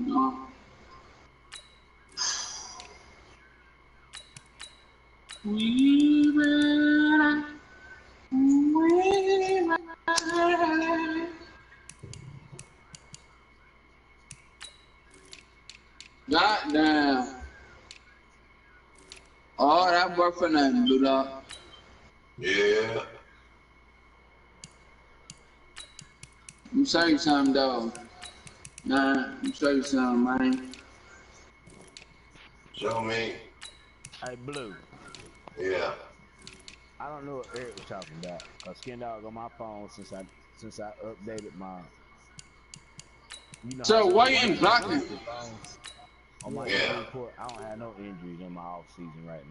No. We will. Goddamn. Oh, that worked for nothing, Blue Dog. Yeah. I'm show you something, though. Nah, I'm show you something, man. Show me. Hey, Blue. Yeah. I don't know what Eric was talking about. Cause Skin Dog on my phone since I updated my. You know So how why you ain't blocking? On my injury report, I don't have no injuries in my off season right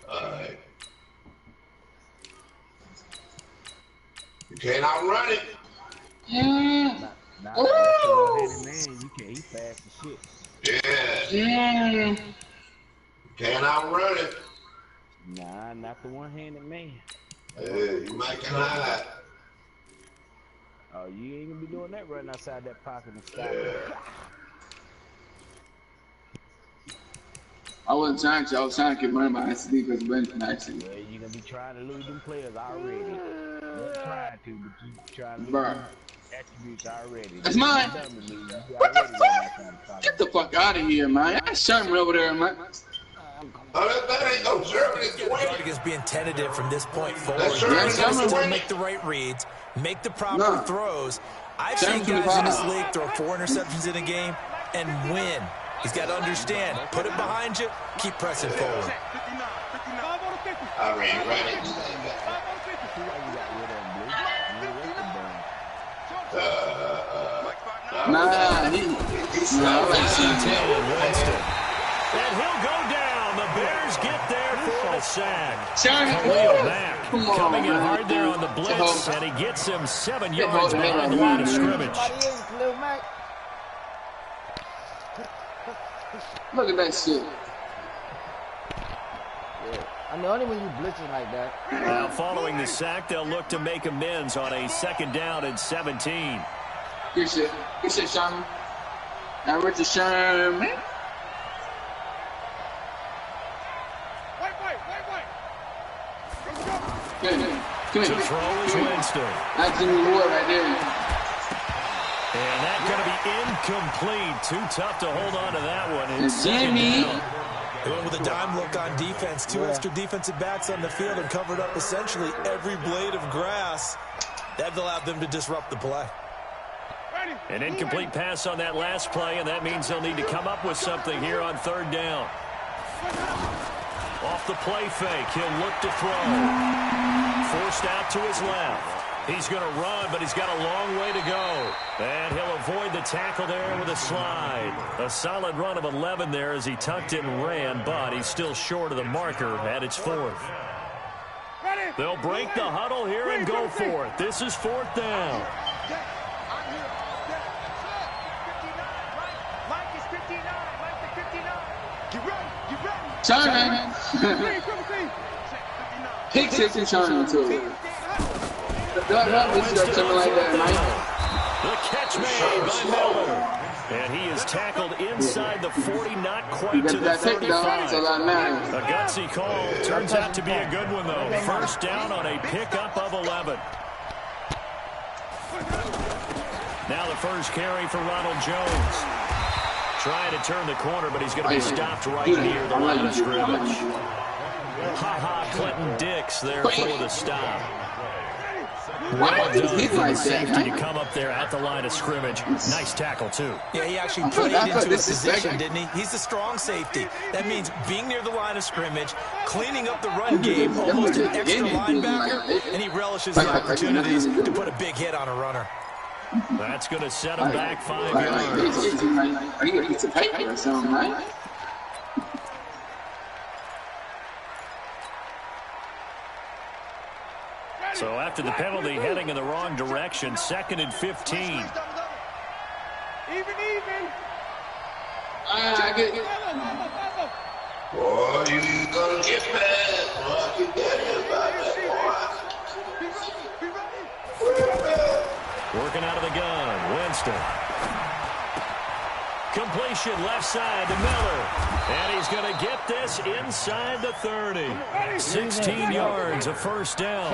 now. Alright. You can't outrun it. Yeah. Nah, that's the one-handed man. You can't. He fast as shit. Yeah. You can't outrun it. Nah, not the one-handed man. Yeah, you might can hide. Oh, you ain't gonna be doing that running outside that pocket and stop. I wasn't trying to. I was trying to keep running my SD because bench actually. Well, you're gonna be trying to lose them players already. You're trying to, but you trying to lose Bruh. them attributes already. That's mine. What the fuck? Get the fuck out of here, man. That's Sherman over there, man. Oh, that ain't no Sherman. Guardians being tentative from this point forward. That's Sherman. Still make the right reads, make the proper throws. I've seen guys in this league throw 4 interceptions in a game and win. He's got to understand, put it behind you, keep pressing forward. I ran right. Nah, he's not And he'll go down. The Bears get there for the sack. Khalil Mack coming in hard there on the blitz, and he gets him 7 yards behind the line of scrimmage. Look at that shit. I mean, only when you blitzing like that. Now, following the sack, they'll look to make amends on a 2nd down and 17. Good shit. Good shit, Sherman. Now, Richard Sherman. Come here. To throw is Winston. That's Jimmy Ward right there. And that's going to be incomplete. Too tough to hold on to that one. It's Jimmy. They went with a dime look on defense. 2 extra defensive backs on the field and covered up essentially every blade of grass. That allowed them to disrupt the play. An incomplete pass on that last play, and that means they'll need to come up with something here on 3rd down. Off the play fake, he'll look to throw. Forced out to his left. He's going to run, but he's got a long way to go. And he'll avoid the tackle there with a slide. A solid run of 11 there as he tucked it and ran, but he's still short of the marker at its 4th. They'll break the huddle here and go for it. This is 4th down. Sherman. Pick 6 and Sherman, too. Something like that, Mike. The catch made by Miller. And he is tackled inside the 40, not quite to the 35. A gutsy call. Turns out to be a good one, though. 1st down on a pickup of 11. Now the first carry for Ronald Jones. Trying to turn the corner, but he's going to be stopped right near the line of scrimmage. Ha-ha, Clinton Dix there for the stop. Why did he like safety to come up there at the line of scrimmage? Nice tackle, too. Yeah, he actually played into his position, didn't he? He's a strong safety. That means being near the line of scrimmage, cleaning up the run game, almost an extra linebacker, and he relishes the opportunities to put a big hit on a runner. That's going to set him back 5 yards. Are you going to get some paper or something, right? So after the penalty, heading in the wrong direction, 2nd and 15. Even. I get it. Boy, you gonna get mad. Boy, you get it about that, boy. Work working out of the gun. Winston. Completion left side to Miller. And he's going to get this inside the 30. 16 yards, a first down.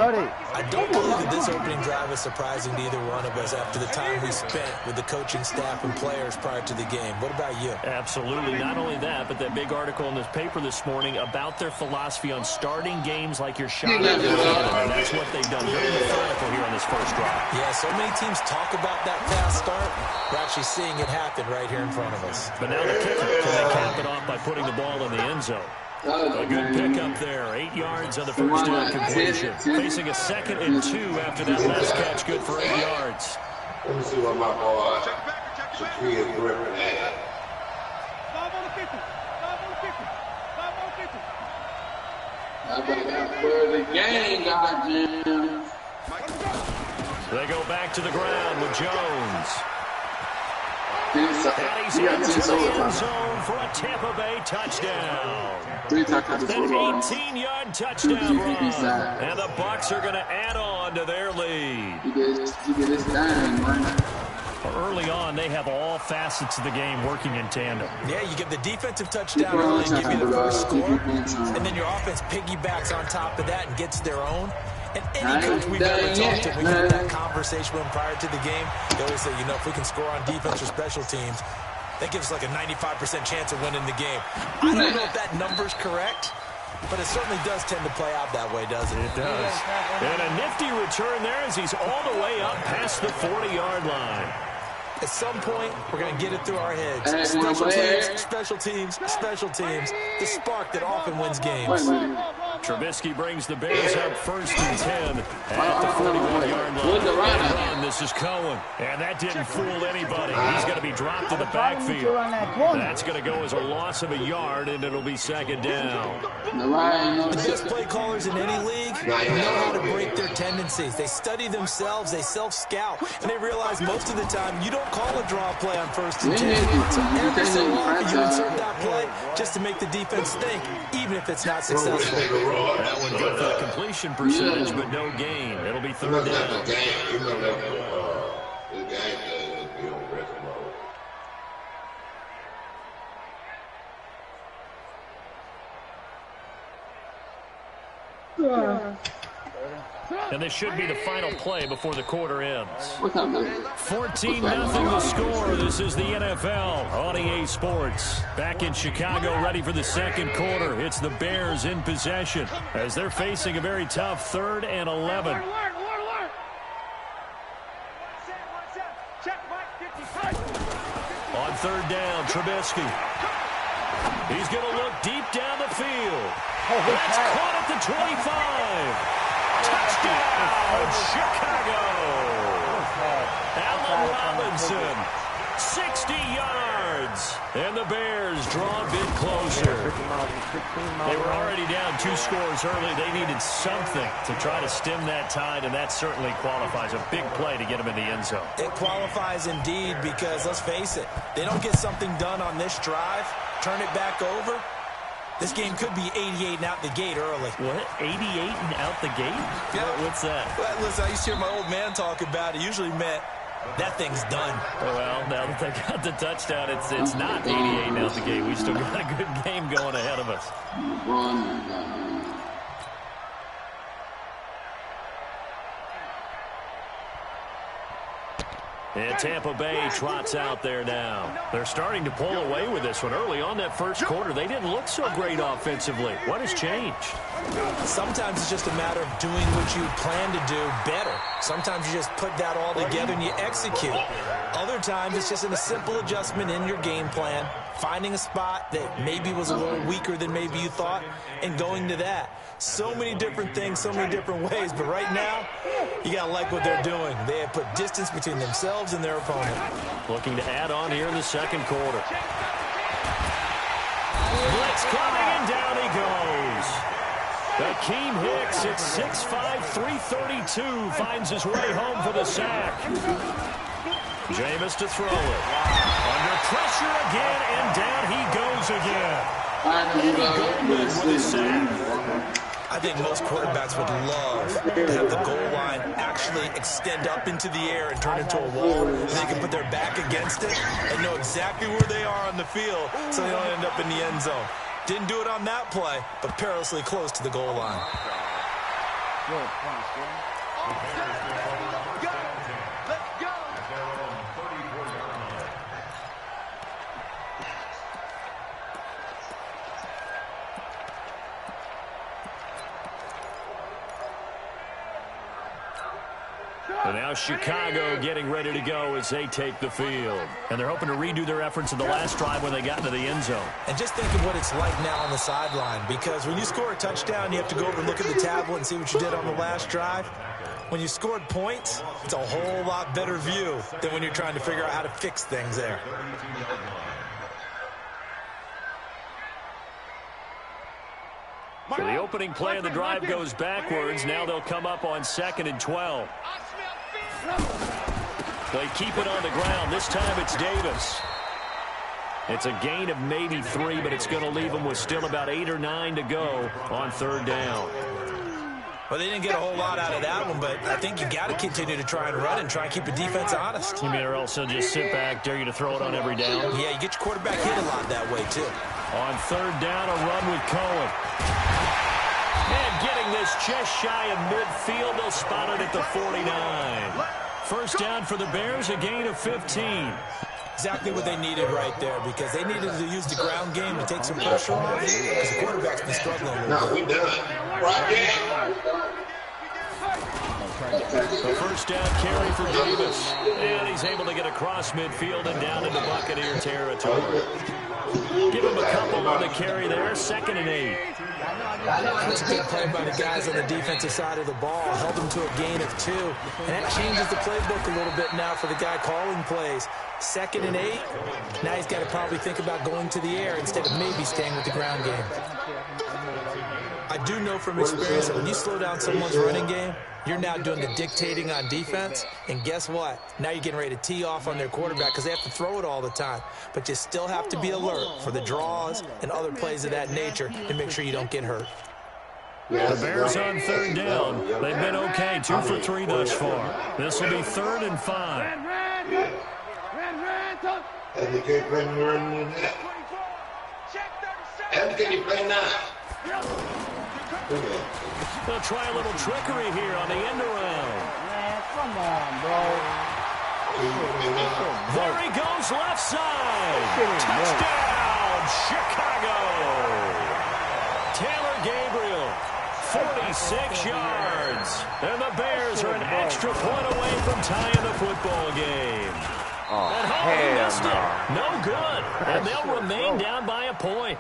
I don't believe that this opening drive is surprising to either one of us after the time we spent with the coaching staff and players prior to the game. What about you? Absolutely. Not only that, but that big article in this paper this morning about their philosophy on starting games like you're shot at. And that's what they've done. Very methodical here on this first drive. Yeah, so many teams talk about that fast start. We're actually seeing it happen right here in front of us. But now the kicker, can they cap it off by putting the ball in the end zone? A good pickup there. 8 yards on the first down completion. Facing a 2nd and 2 after that last catch. Good for 8 yards. Let me see what my boy Shaquille Griffin had. For the game, goddamn. They go back to the ground with Jones. And he's into the end zone for a Tampa Bay touchdown. An 18-yard touchdown run. And the Bucs are going to add on to their lead. Early on, they have all facets of the game working in tandem. Yeah, you get the defensive touchdown early and give you the first score, and then your offense piggybacks on top of that and gets their own. And any coach we've ever talked to, we had that conversation with him prior to the game. They always say, you know, if we can score on defense or special teams, that gives us like a 95% chance of winning the game. I don't know if that number's correct, but it certainly does tend to play out that way, doesn't it? It does. And a nifty return there as he's all the way up past the 40-yard line. At some point, we're going to get it through our heads. Special teams, special teams, special teams. The spark that often wins games. Trubisky brings the Bears up 1st and 10 at the 41-yard line. This is Cohen. And that didn't fool anybody. He's going to be dropped in the backfield. That's going to go as a loss of a yard, and it'll be 2nd down. The best play callers in any league know how to break their tendencies. They study themselves, they self-scout, and they realize most of the time you don't call a draw play on 1st and 10. So every so often you insert that play just to make the defense think, even if it's not successful. That one good for the completion percentage, but no gain. It'll be 3rd down. And this should be the final play before the quarter ends. 14-0 the score. This is the NFL on EA Sports. Back in Chicago, ready for the second quarter. It's the Bears in possession as they're facing a very tough 3rd and 11. On 3rd down, Trubisky. He's going to look deep down the field. That's caught at the 25. Touchdown, Chicago! Allen Robinson, 60 yards. And the Bears draw a bit closer. They were already down 2 scores early. They needed something to try to stem that tide, and that certainly qualifies. A big play to get them in the end zone. It qualifies indeed because, let's face it, they don't get something done on this drive, turn it back over. This game could be 88 and out the gate early. What? 88 and out the gate? Yeah. What's that? Well, listen, I used to hear my old man talk about it. Usually meant that thing's done. Well, now that they got the touchdown, it's not 88 and out the gate. We still got a good game going ahead of us. And Tampa Bay trots out there now. They're starting to pull away with this one. Early on that first quarter, they didn't look so great offensively. What has changed? Sometimes it's just a matter of doing what you plan to do better. Sometimes you just put that all together and you execute. Other times it's just a simple adjustment in your game plan, finding a spot that maybe was a little weaker than maybe you thought, and going to that. So many different things, so many different ways, but right now, you got to like what they're doing. They have put distance between themselves and their opponent. Looking to add on here in the second quarter. Blitz coming, and down he goes. Akeem Hicks at 6'5", 332, finds his way home for the sack. Jameis to throw it. Under pressure again, and down he goes again. Eddie Goldman with his sack. I think most quarterbacks would love to have the goal line actually actually extend up into the air and turn into a wall. They can put their back against it and know exactly where they are on the field so they don't end up in the end zone. Didn't do it on that play, but perilously close to the goal line. Good punch, And now Chicago getting ready to go as they take the field. And they're hoping to redo their efforts in the last drive when they got into the end zone. And just think of what it's like now on the sideline, because when you score a touchdown, you have to go over and look at the tablet and see what you did on the last drive. When you scored points, it's a whole lot better view than when you're trying to figure out how to fix things there. So the opening play of the drive goes backwards. Now they'll come up on 2nd and 12. They keep it on the ground. This time it's Davis. It's a gain of maybe 3, but it's going to leave them with still about 8 or 9 to go on 3rd down. Well, they didn't get a whole lot out of that one, but I think you got to continue to try and run and try and keep the defense honest. You mean or else they'll just sit back, dare you to throw it on every down? Yeah, you get your quarterback hit a lot that way, too. On 3rd down, a run with Cohen. And getting this just shy of midfield, they'll spot it at the 49. 1st down for the Bears, a gain of 15. Exactly what they needed right there, because they needed to use the ground game to take some pressure off, because the quarterback's been struggling a little bit. We done. Right there. The 1st down carry for Davis. And he's able to get across midfield and down into Buccaneer territory. Give him a couple on the carry there. 2nd and 8. That's a good play by the guys on the defensive side of the ball. Held them to a gain of 2. And that changes the playbook a little bit now for the guy calling plays. 2nd and 8. Now he's got to probably think about going to the air instead of maybe staying with the ground game. I do know from experience that when you slow down someone's running game, you're now doing the dictating on defense. And guess what? Now you're getting ready to tee off on their quarterback because they have to throw it all the time. But you still have to be alert for the draws and other plays of that nature and make sure you don't get hurt. The Bears on 3rd down. They've been okay, 2 for 3 thus far. This will be 3rd and 5. And you can't play more than that. And can you play now? They'll try a little trickery here on the end around. Man, come on, bro. There he goes, left side. Touchdown, Chicago. Taylor Gabriel, 46 yards. And the Bears are an extra point away from tying the football game. And he missed it. No good. And they'll remain down by a point.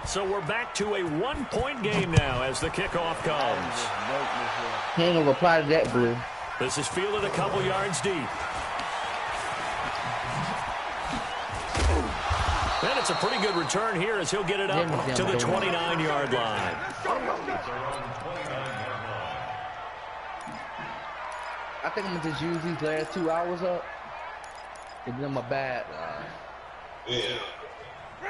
So we're back to a 1-point game now as the kickoff comes. He ain't gonna reply to that, Blue. This is fielded a couple yards deep. And it's a pretty good return here as he'll get it up to the 29-yard line. I think I'm gonna just use these last 2 hours up. Give them a bad. Yeah.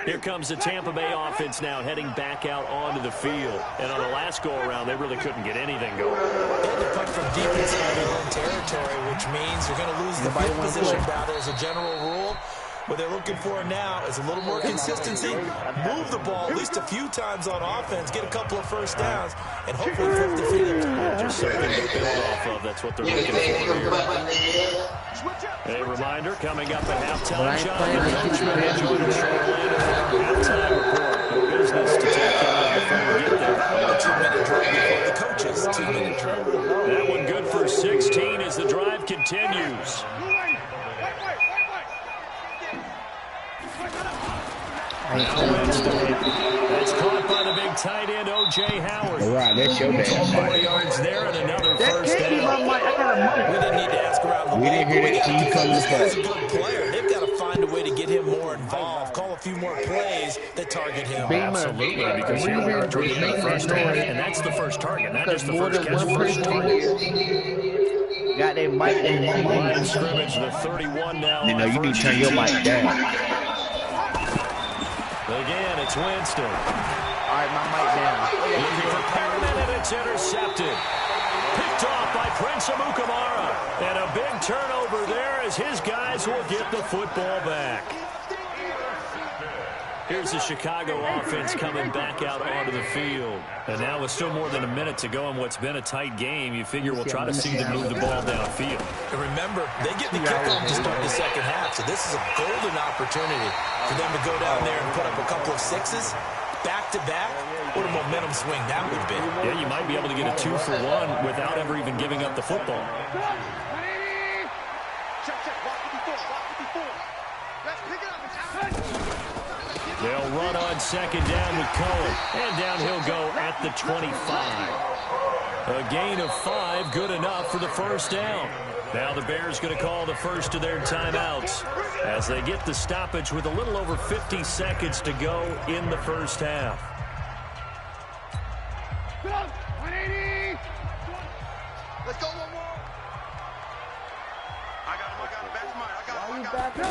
Here comes the Tampa Bay offense now heading back out onto the field. And on the last go-around, they really couldn't get anything going. They had to punt from deep inside their own territory, which means you're going to lose the field position battle as a general rule. What they're looking for now is a little more consistency, move the ball at least a few times on offense, get a couple of first downs, and hopefully flip the field. Just something to build off of. That's what they're looking for here. A reminder, coming up at halftime, John, the coach will join us shortly for halftime report. No business to take care of before we get there. A 2-minute drive before the coaches. 2-minute drive. That one good for 16 as the drive continues. That's caught by the big tight end, O.J. Howard. All right, that's your damn 4 yards there and another first down. We didn't need to ask around the ball. We didn't hear that till you come This to guy's play. a good player. They've got to find a way to get him more involved. Call a few more plays that target him. Absolutely, because here we are towards the first half, and that's the first target, not just the first catch, first target. Got that mic and Line of scrimmage, the 31 now. you know, you need to turn your mic down. Again, it's Winston. All right, my mic down. Looking for Perriman, and it's intercepted. Picked off by Prince Amukamara. And a big turnover there as his guys will get the football back. Here's the Chicago offense coming back out onto the field. And now with still more than a minute to go in what's been a tight game, you figure we'll try to see them move the ball downfield. And remember, they get the kickoff to start the second half, so this is a golden opportunity for them to go down there and put up a couple of sixes back-to-back. What a momentum swing that would have been. Yeah, you might be able to get a 2-for-1 without ever even giving up the football. They'll run on second down with Cohen. And down he'll go at the 25. A gain of 5, good enough for the first down. Now the Bears going to call the first of their timeouts as they get the stoppage with a little over 50 seconds to go in the first half. Let's go one more. I got him. That's mine. I got him.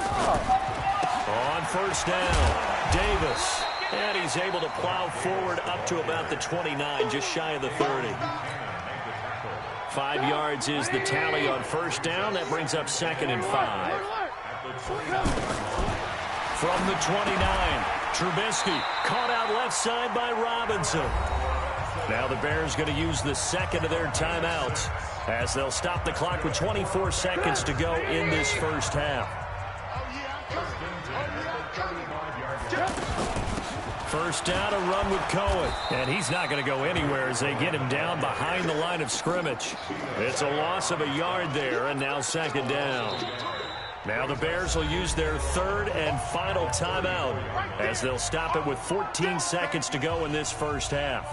On first down, Davis. And he's able to plow forward up to about the 29, just shy of the 30. 5 yards is the tally on first down. That brings up 2nd and 5. From the 29, Trubisky caught out left side by Robinson. Now the Bears going to use the second of their timeouts as they'll stop the clock with 24 seconds to go in this first half. First down, a run with Cohen. And he's not going to go anywhere as they get him down behind the line of scrimmage. It's a loss of a yard there, and now second down. Now the Bears will use their third and final timeout as they'll stop it with 14 seconds to go in this first half.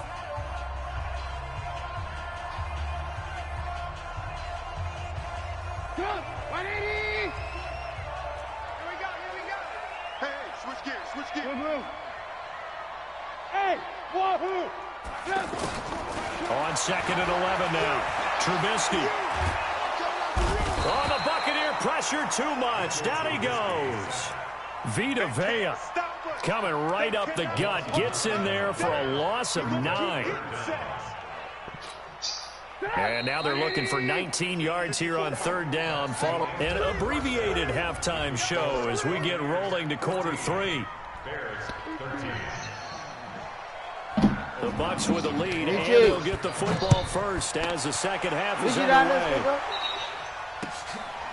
On 2nd and 11 now. Trubisky. Oh, the Buccaneer pressure too much. Down he goes. Vita Vea coming right up the gut. Gets in there for a loss of 9. And now they're looking for 19 yards here on third down. Follow an abbreviated halftime show as we get rolling to quarter 3. The Bucs with a lead, and they'll get the football first as the second half is underway.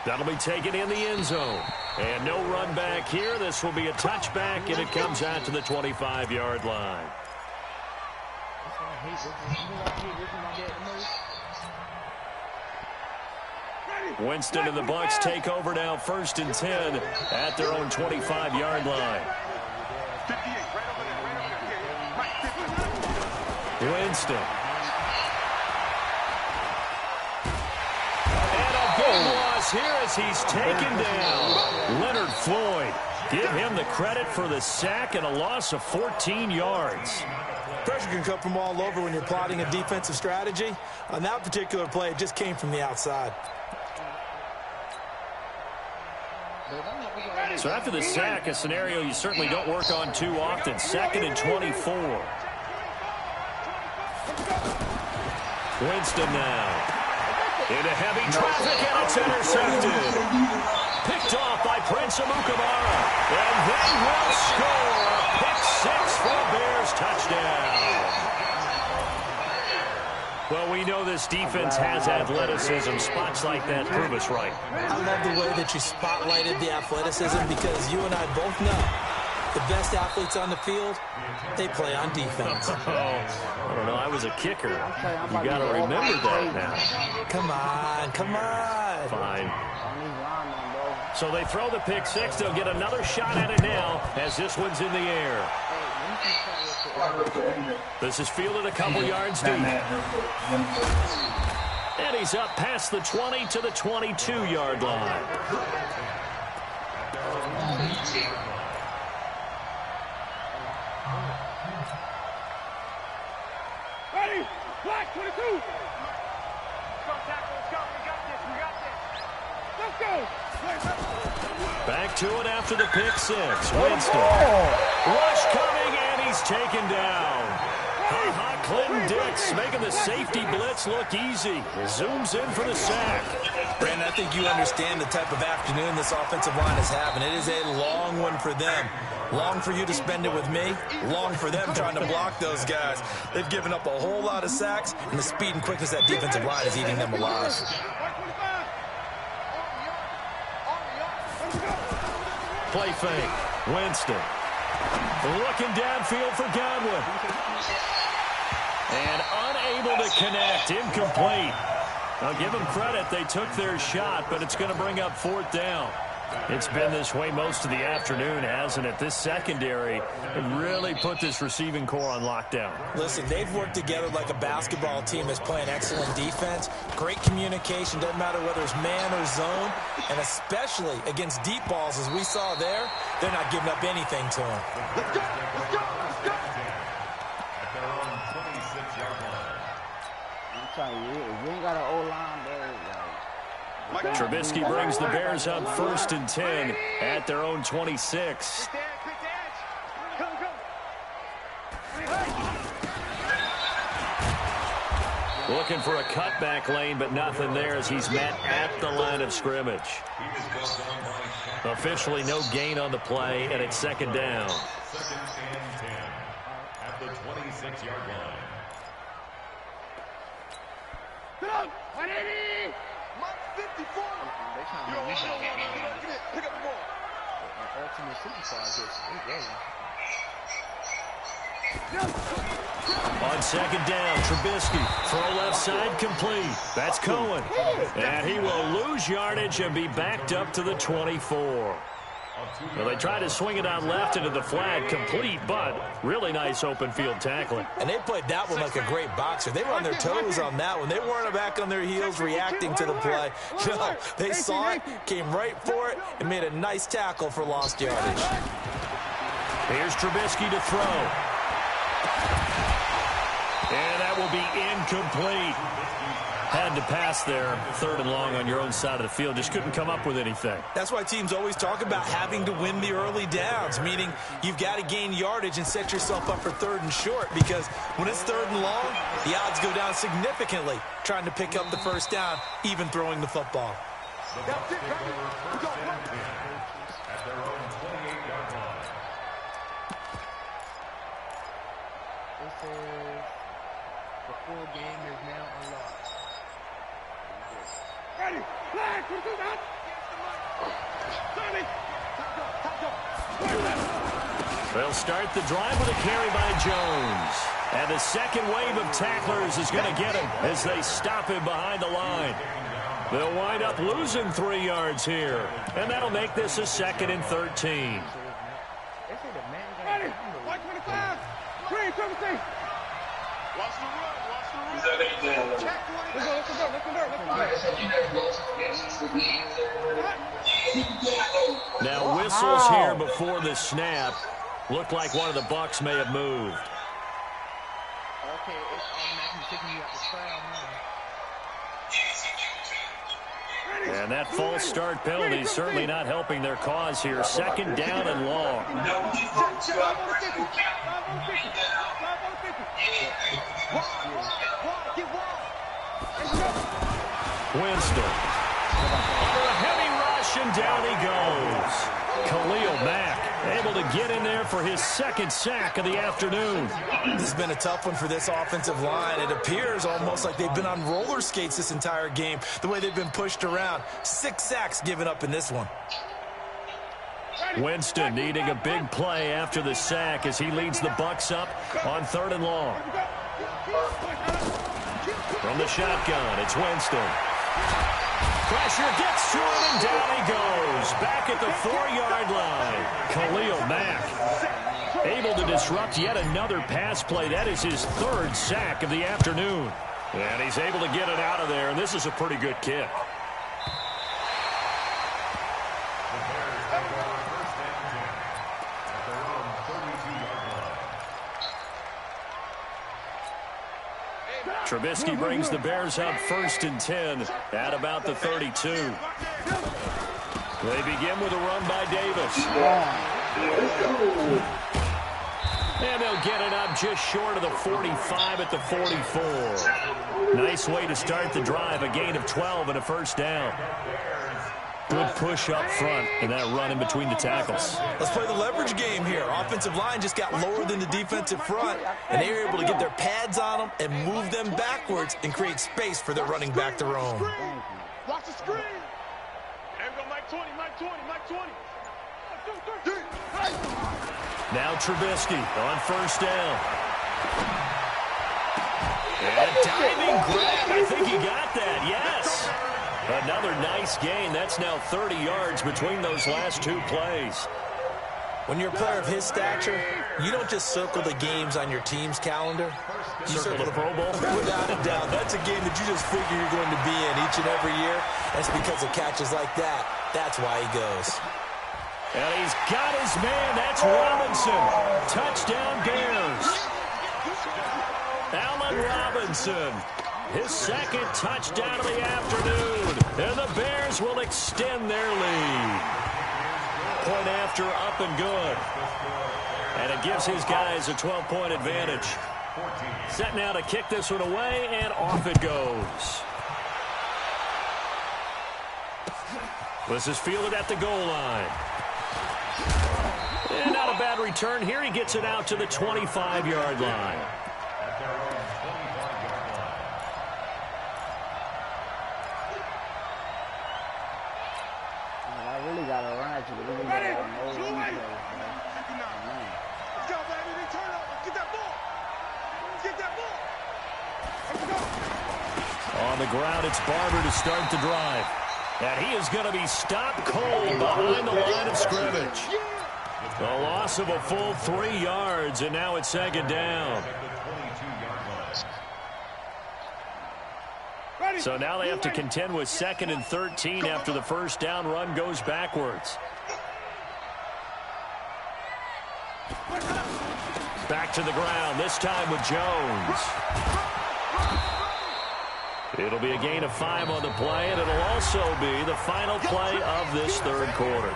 That'll be taken in the end zone. And no run back here. This will be a touchback, and it comes out to the 25-yard line. Winston and the Bucs take over now, 1st and 10 at their own 25-yard line. Winston. And a big loss here as he's taken down. Leonard Floyd. Give him the credit for the sack and a loss of 14 yards. Pressure can come from all over when you're plotting a defensive strategy. On that particular play, it just came from the outside. So after the sack, a scenario you certainly don't work on too often. 2nd and 24. Winston now. Into heavy traffic, and it's intercepted. Picked off by Prince Amukamara. And they will score. Pick 6 for a Bears touchdown. Well, we know this defense has athleticism. Spots like that prove us right. I love the way that you spotlighted the athleticism because you and I both know the best athletes on the field, they play on defense. I don't know. I was a kicker. You got to remember that now. Come on. Fine. So they throw the pick 6. They'll get another shot at it now as this one's in the air. This is fielded a couple yards deep. And he's up past the 20 to the 22-yard line. Ready? Black 22. Let's go, tackle. Let's go. We got this. Let's go. Back to it after the pick 6. Winston. Rush coming, and he's taken down. Clinton Dix making the safety blitz look easy. Zooms in for the sack. Brandon, I think you understand the type of afternoon this offensive line is having. It is a long one for them. Long for you to spend it with me. Long for them trying to block those guys. They've given up a whole lot of sacks, and the speed and quickness of that defensive line is eating them alive. Play fake. Winston. Looking downfield for Godwin. And unable to connect. Incomplete. I'll give them credit. They took their shot, but it's going to bring up 4th down. It's been this way most of the afternoon, hasn't it? This secondary really put this receiving core on lockdown. Listen, they've worked together like a basketball team that's playing excellent defense. Great communication, doesn't matter whether it's man or zone. And especially against deep balls, as we saw there, they're not giving up anything to them. Let's go! Let's go! Let's go! At their own 26-yard line. I'm telling you, if you ain't got an O-line there, Trubisky brings the Bears up 1st and 10 at their own 26. Looking for a cutback lane, but nothing there as he's met at the line of scrimmage. Officially no gain on the play, and it's 2nd down. 2nd and 10 at the 26-yard line. Get up! 180! 54! Pick up the ball. Ultimate superstar gets On 2nd down, Trubisky, throw left side complete. That's Cohen. And he will lose yardage and be backed up to the 24. Well, they tried to swing it out left into the flat, complete, but really nice open field tackling. And they played that one like a great boxer. They were on their toes on that one. They weren't back on their heels reacting to the play. No, they saw it, came right for it, and made a nice tackle for lost yardage. Here's Trubisky to throw. And that will be incomplete. Had to pass there, 3rd and long on your own side of the field. Just couldn't come up with anything. That's why teams always talk about having to win the early downs, meaning you've got to gain yardage and set yourself up for 3rd and short, because when it's 3rd and long, the odds go down significantly trying to pick up the 1st down, even throwing the football. That's it, baby. We go. At their own 28-yard line. It says the full game is now unlocked. Ready! Flag! What is that? They'll start the drive with a carry by Jones. And the second wave of tacklers is going to get him as they stop him behind the line. They'll wind up losing 3 yards here. And that'll make this a 2nd and 13. Ready! White 25! Green, 17! Watch the run! Watch the run! Check 20! Let's go! Now whistles here before the snap. Looked like one of the Bucs may have moved. Okay, it's automatically taking you out the crowd now. And that false start penalty is certainly not helping their cause here. 2nd down and long. Winston. Under a heavy rush, and down he goes. Khalil Mack able to get in there for his 2nd sack of the afternoon. This has been a tough one for this offensive line. It appears almost like they've been on roller skates this entire game, the way they've been pushed around. 6 sacks given up in this one. Winston needing a big play after the sack as he leads the Bucs up on 3rd and long. From the shotgun, it's Winston. Pressure gets to him, and down he goes. Back at the 4-yard line. Khalil Mack able to disrupt yet another pass play. That is his 3rd sack of the afternoon. And he's able to get it out of there, and this is a pretty good kick. Trubisky brings the Bears up 1st and 10 at about the 32. They begin with a run by Davis. And they'll get it up just short of the 45 at the 44. Nice way to start the drive. A gain of 12 and a first down. Good push up front and that run in between the tackles. Let's play the leverage game here. Offensive line just got lower than the defensive front, and they were able to get their pads on them and move them backwards and create space for their running back to roam. Watch the screen. There we go, Mike 20, Mike 20, Mike 20. Now Trubisky on first down. And a diving grab. I think he got that, yes. Another nice gain. That's now 30 yards between those last two plays. When you're a player of his stature, you don't just circle the games on your team's calendar. You Circle the Pro Bowl? Without a doubt. That's a game that you just figure you're going to be in each and every year. That's because of catches like that. That's why he goes. And he's got his man. That's Robinson. Touchdown Bears. Allen Robinson. His second touchdown of the afternoon. And the Bears will extend their lead. Point after up and good. And it gives his guys a 12-point advantage. Set now to kick this one away, and off it goes. This is fielded at the goal line. And not a bad return here. He gets it out to the 25-yard line. I really got to run at you. Really got to know these guys, Let's go, baby. They turn over. Get that ball. Get that ball. Let's go. On the ground, it's Barber to start the drive. And he is going to be stopped cold behind the line of scrimmage. A loss of a full 3 yards, and now it's second down. So now they have to contend with 2nd and 13 after the first down run goes backwards. Back to the ground, this time with Jones. It'll be a gain of 5 on the play, and it'll also be the final play of this third quarter.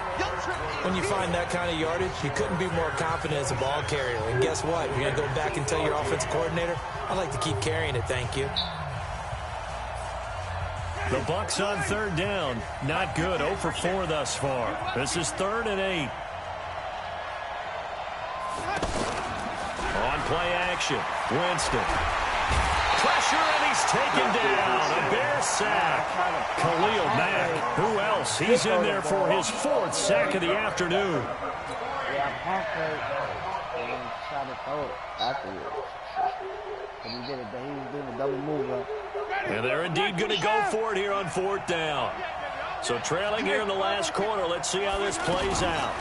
When you find that kind of yardage, you couldn't be more confident as a ball carrier. And guess what? You're going to go back and tell your offensive coordinator, I'd like to keep carrying it, thank you. The Bucs on third down. Not good. 0 for 4 thus far. This is 3rd and 8. On play action. Winston. Pressure, and he's taken down. A Bear sack. Khalil Mack. Who else? He's in there for his 4th sack of the afternoon. Yeah, pump fake and try to throw it afterwards. But he did it. He was doing a double move up. And they're indeed going to go for it here on 4th down. So trailing here in the last quarter. Let's see how this plays out.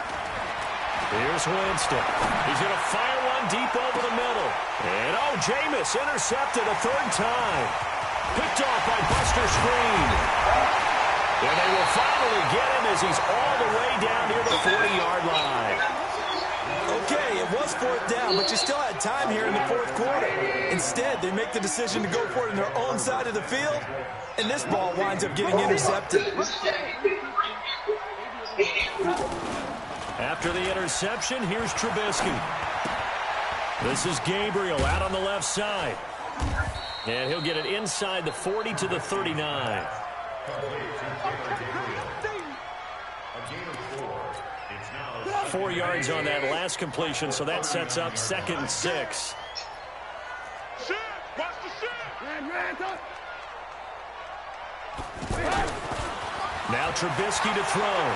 Here's Winston. He's going to fire one deep over the middle. And, oh, Jameis intercepted a 3rd time. Picked off by Buster Screen. And they will finally get him as he's all the way down near the 40-yard line. Okay, it was 4th down, but you still had time here in the 4th quarter. Instead, they make the decision to go for it in their own side of the field, and this ball winds up getting intercepted. After the interception, here's Trubisky. This is Gabriel out on the left side. And he'll get it inside the 40 to the 39. 4 yards on that last completion, so that sets up 2nd and 6. Shit. Watch the shit. Now Trubisky to throw.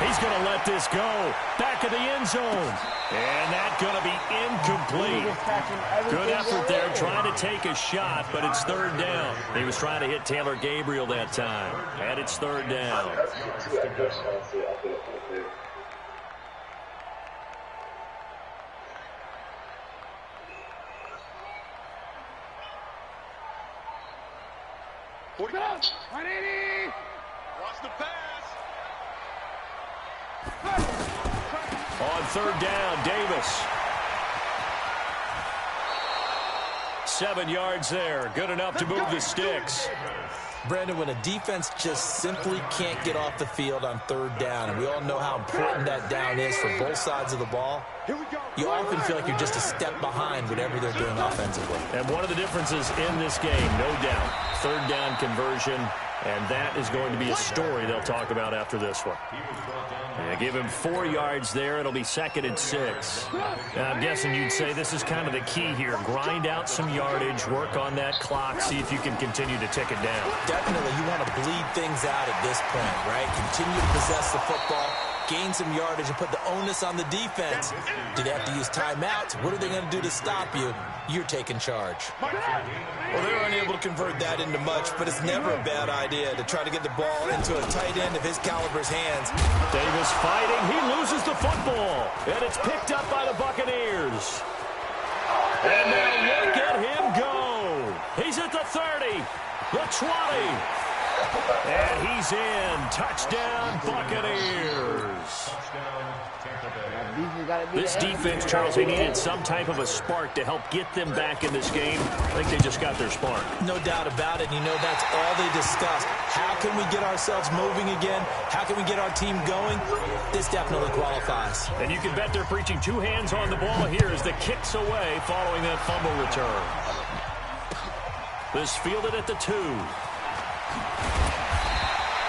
He's going to let this go. Back of the end zone. And that's going to be incomplete. Good effort there trying to take a shot, but it's 3rd down. He was trying to hit Taylor Gabriel that time. And it's 3rd down. Watch the pass. On 3rd down, Davis. 7 yards there. Good enough to move the sticks. Brandon, when a defense just simply can't get off the field on third down, and we all know how important that down is for both sides of the ball, you often feel like you're just a step behind whatever they're doing offensively. And one of the differences in this game, no doubt, third down conversion, and that is going to be a story they'll talk about after this one. Yeah, give him 4 yards there. It'll be 2nd and 6. Now, I'm guessing you'd say this is kind of the key here. Grind out some yardage, work on that clock, see if you can continue to tick it down. Definitely, you want to bleed things out at this point, right? Continue to possess the football, gain some yardage, and put the onus on the defense. Do they have to use timeouts? What are they going to do to stop you? You're taking charge. Well, they're unable to convert that into much, but it's never a bad idea to try to get the ball into a tight end of his caliber's hands. Davis fighting. He loses the football, and it's picked up by the Buccaneers. And now look at him go. He's at the 30, the 20. And he's in. Touchdown, Buccaneers. This defense, Charles, they needed some type of a spark to help get them back in this game. I think they just got their spark. No doubt about it. And you know, that's all they discussed. How can we get ourselves moving again? How can we get our team going? This definitely qualifies. And you can bet they're preaching 2 hands on the ball here as the kick's away following that fumble return. This fielded at the 2.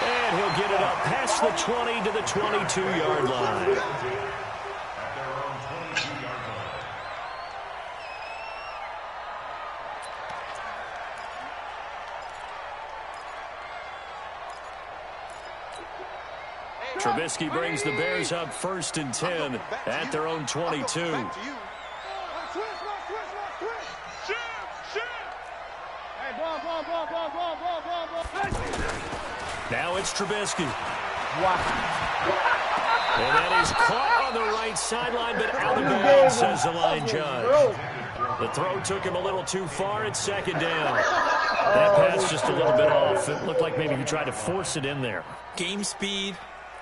And he'll get it up past the 20 to the 22-yard line. Trubisky brings the Bears up 1st and 10 at their own 22. Now it's Trubisky. Wow. And that is caught on the right sideline, but out of bounds, says the line judge. The throw took him a little too far. It's 2nd down. That pass just a little bit off. It looked like maybe he tried to force it in there. Game speed,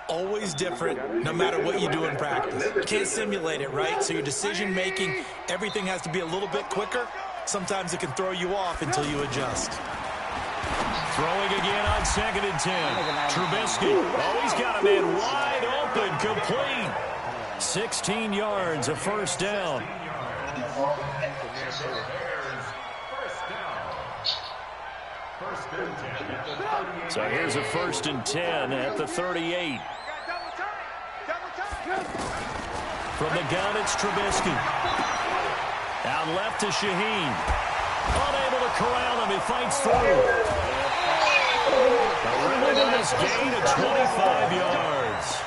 always different, no matter what you do in practice. You can't simulate it, right? So your decision-making, everything has to be a little bit quicker. Sometimes it can throw you off until you adjust. Throwing again on 2nd and 10. Trubisky. Oh, he's got a man wide open, complete. 16 yards, a 1st down. So here's a 1st and 10 at the 38. From the gun, it's Trubisky. Out left to Shaheen. Unable to corral him. He fights through. A really nice gain of 25 yards.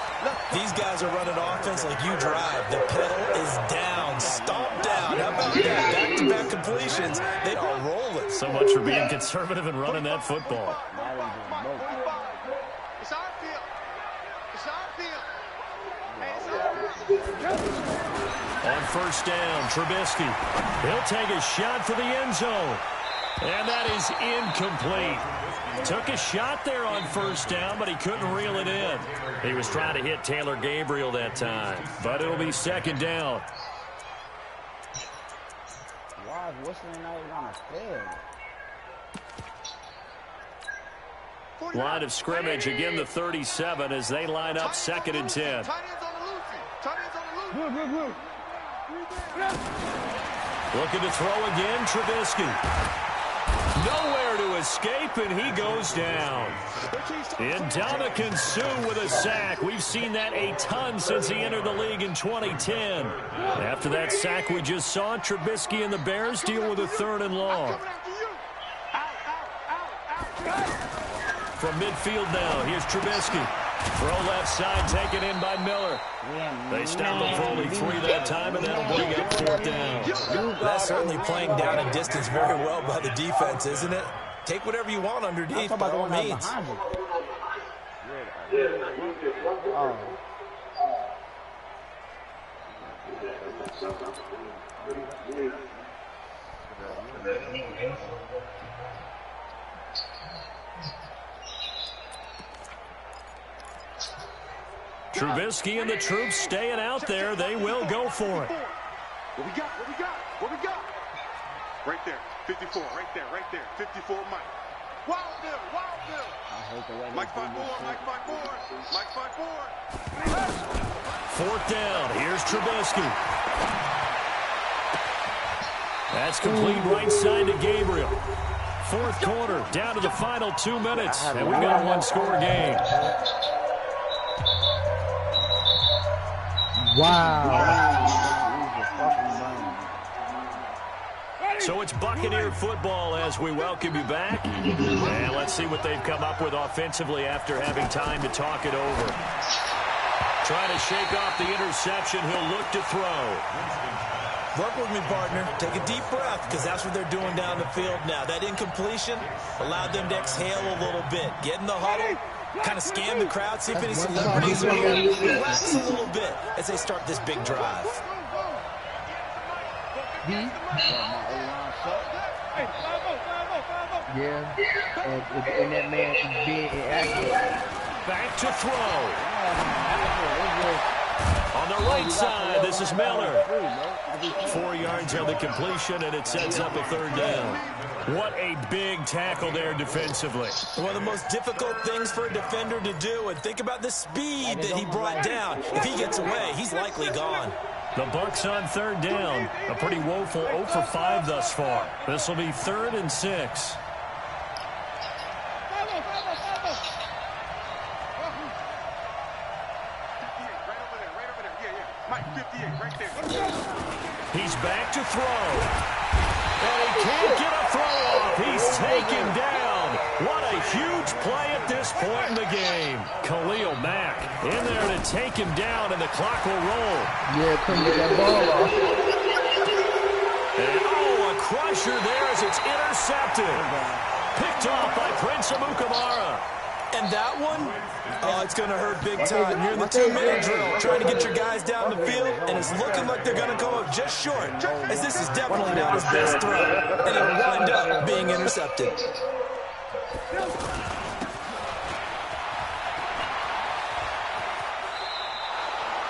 These guys are running offense like you drive. The pedal is down, stomped down. How about that? Back-to-back completions. They are rolling. So much for being conservative and running that football. It's our field. It's our field. On 1st down, Trubisky. He'll take a shot for the end zone. And that is incomplete. Took a shot there on 1st down, but he couldn't reel it in. He was trying to hit Taylor Gabriel that time, but it'll be 2nd down. Why is Whistling not even on the field? Line of scrimmage, again the 37 as they line up 2nd and 10. Looking to throw again, Trubisky. Nowhere to escape, and he goes down. Ndamukong Suh with a sack. We've seen that a ton since he entered the league in 2010. After that sack we just saw, Trubisky and the Bears deal with a 3rd and long. From midfield now, here's Trubisky. Throw left side, taken in by Miller. They stopped him for only 3 that time, and that'll bring up 4th down. That's certainly playing down and distance very well by the defense, isn't it? Take whatever you want underneath, by all means. Trubisky and the troops staying out there. They will go for it. What we got? What we got? What we got? Right there. 54. Right there. Right there. 54 Mike. Fourth down. Here's Trubisky. That's complete right side to Gabriel. Fourth quarter, down to the final 2 minutes, and we've got a one-score game. Wow. So it's Buccaneer football as we welcome you back. And let's see what they've come up with offensively after having time to talk it over. Trying to shake off the interception. He'll look to throw. Work with me, partner. Take a deep breath, because that's what they're doing down the field now. That incompletion allowed them to exhale a little bit. Get in the huddle, kind of scan the crowd, see if any celebrities are here. Relax a little bit as they start this big drive. Yeah, and that man is being inaccurate. Back to throw. On the right side, this is Miller. 4 yards on the completion, and it sets up a third down. What a big tackle there defensively. One of the most difficult things for a defender to do, and think about the speed that he brought down. If he gets away, he's likely gone. The Bucs on third down. A pretty woeful 0 for 5 thus far. This will be 3rd and 6. He's back to throw. And he can't get a throw off. He's taken down. What a huge play at this point in the game. Khalil Mack in there to take him down, and the clock will roll. Yeah, couldn't get that ball off. And a crusher there as it's intercepted. Picked off by Prince Amukamara. And that one, it's going to hurt big time. You're in the 2-minute drill trying to get your guys down the field, and it's looking like they're going to come up just short, as this is definitely not his best throw, and it'll wind up being intercepted.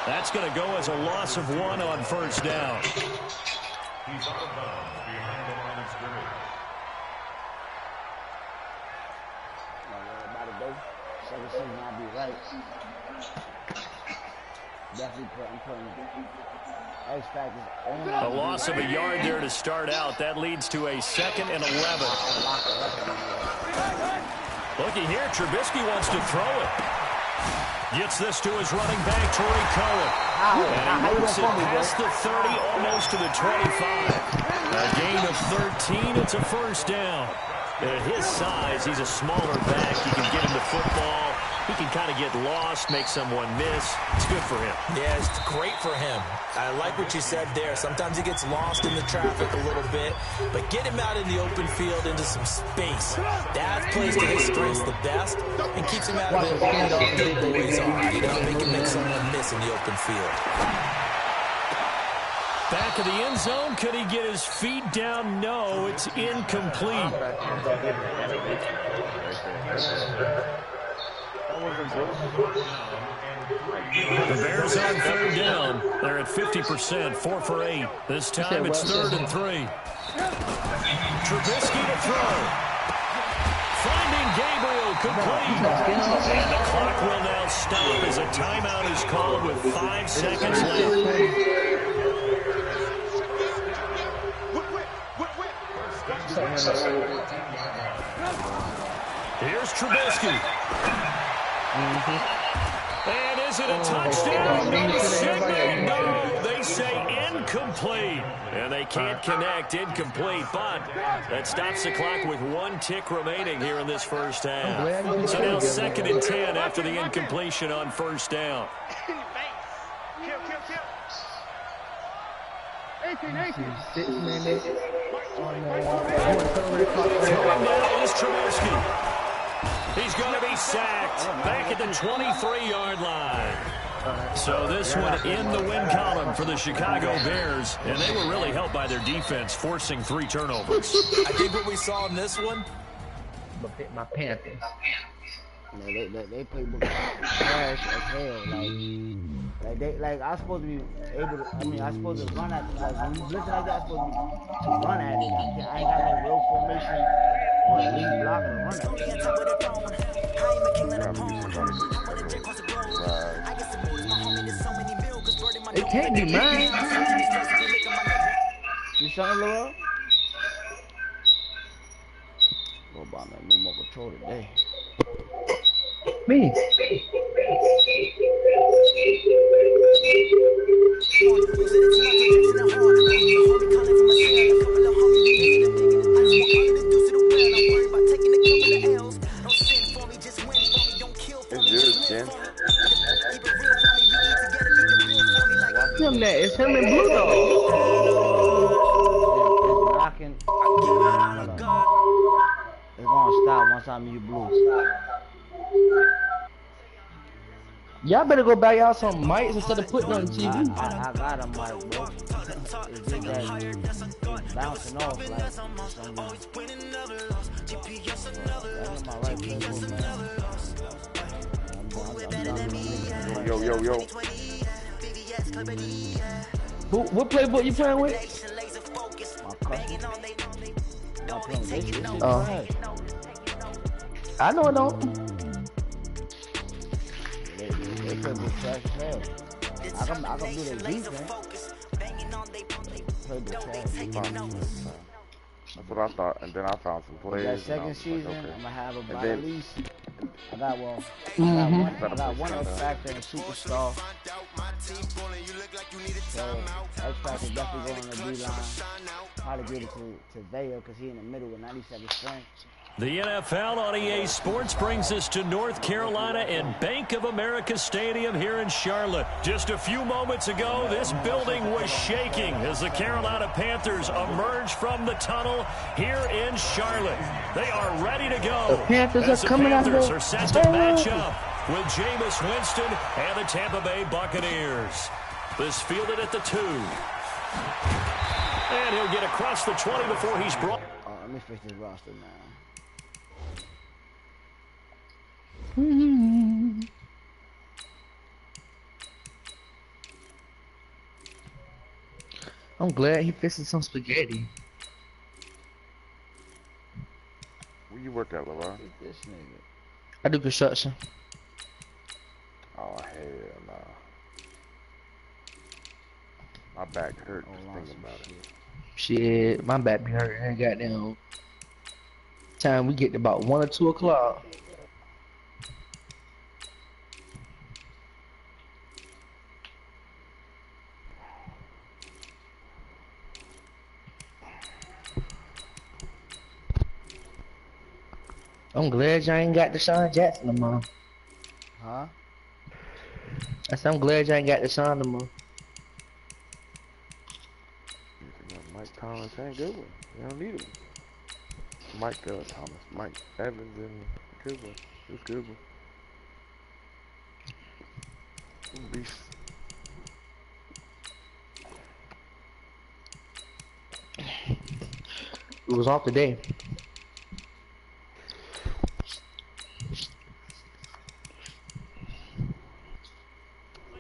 That's going to go as a loss of 1 on first down. He's out of bounds behind the line of scrimmage. I'll be right. Definitely putting X factors on. A loss of a yard there to start out. That leads to a 2nd and 11. Looking here, Trubisky wants to throw it. Gets this to his running back, Torrey Cohen. And he moves it past the 30, almost to the 25. A gain of 13, it's a first down. At his size, he's a smaller back. He can get him the football. He can kind of get lost, make someone miss. It's good for him. Yeah, it's great for him. I like what you said there. Sometimes he gets lost in the traffic a little bit, but get him out in the open field into some space. That plays to his strengths the best and keeps him out of it where the big boys are. You know, they can make someone miss in the open field. Back of the end zone. Could he get his feet down? No, it's incomplete. The Bears on third down. They're at 50%, 4 for 8. This time it's 3rd and 3. Trubisky to throw. Finding Gabriel complete. And the clock will now stop as a timeout is called with 5 seconds left. Here's Trubisky. And is it a touchdown? No signal. No, they say incomplete. And they can't connect. Incomplete, but that stops the clock with 1 tick remaining here in this first half. So now 2nd and 10 after the incompletion on first down. 6 minutes. Throwing now is Trubisky. He's going to be sacked back at the 23-yard line. So this one in the win column for the Chicago Bears, and they were really helped by their defense, forcing 3 turnovers. I think what we saw in this one, my Panthers. They play trash as hell. Like I'm supposed to be able to. I mean, I'm supposed to run at it. Like when you blitz like that, I'm supposed to run at it. I ain't got no real formation or a lead block or run. run that. It can't be mine. You something, Laurel? Go buy me a new remote control today. Me. It's yours, Ken. Him that. It's him and Blue Dog. It's knocking. Hold on. It's gonna stop once I mute Blue. Y'all better go buy y'all some mics instead of putting on TV. I got a mic, bro. It's just that it's bouncing off like for some reason. That's my right playbook, man. Yo. What playbook you playing with? My custom. I'm playing this shit. I know it don't. They playbook trash as hell. I can do their defense. Playbook trash. That's what I thought, and then I found some players. That second season, like, okay. I'm gonna have about then, at least. I got one X Factor and a Superstar. So X Factor definitely going on the D line. Probably give it to Vaya because he in the middle with 97 strength. The NFL on EA Sports brings us to North Carolina and Bank of America Stadium here in Charlotte. Just a few moments ago, this building was shaking as the Carolina Panthers emerged from the tunnel here in Charlotte. They are ready to go. The Panthers are coming out of Panthers are set to match up with Jameis Winston and the Tampa Bay Buccaneers. This fielded at the 2. And he'll get across the 20 before he's brought. Let me fix this roster now. I'm glad he fixing some spaghetti. Where you work at, LeBron? This nigga. I do construction. Oh, hell nah. My back hurt just thinking about it. Shit, my back be hurting. I ain't goddamn time we get to about 1 or 2 o'clock. I'm glad y'all ain't got Deshaun Jackson no more. Huh? I said I'm glad y'all ain't got Deshaun no more. Mike Thomas ain't good one. You don't need him. Mike Evans and good one. It's good one. Beast. It was off today.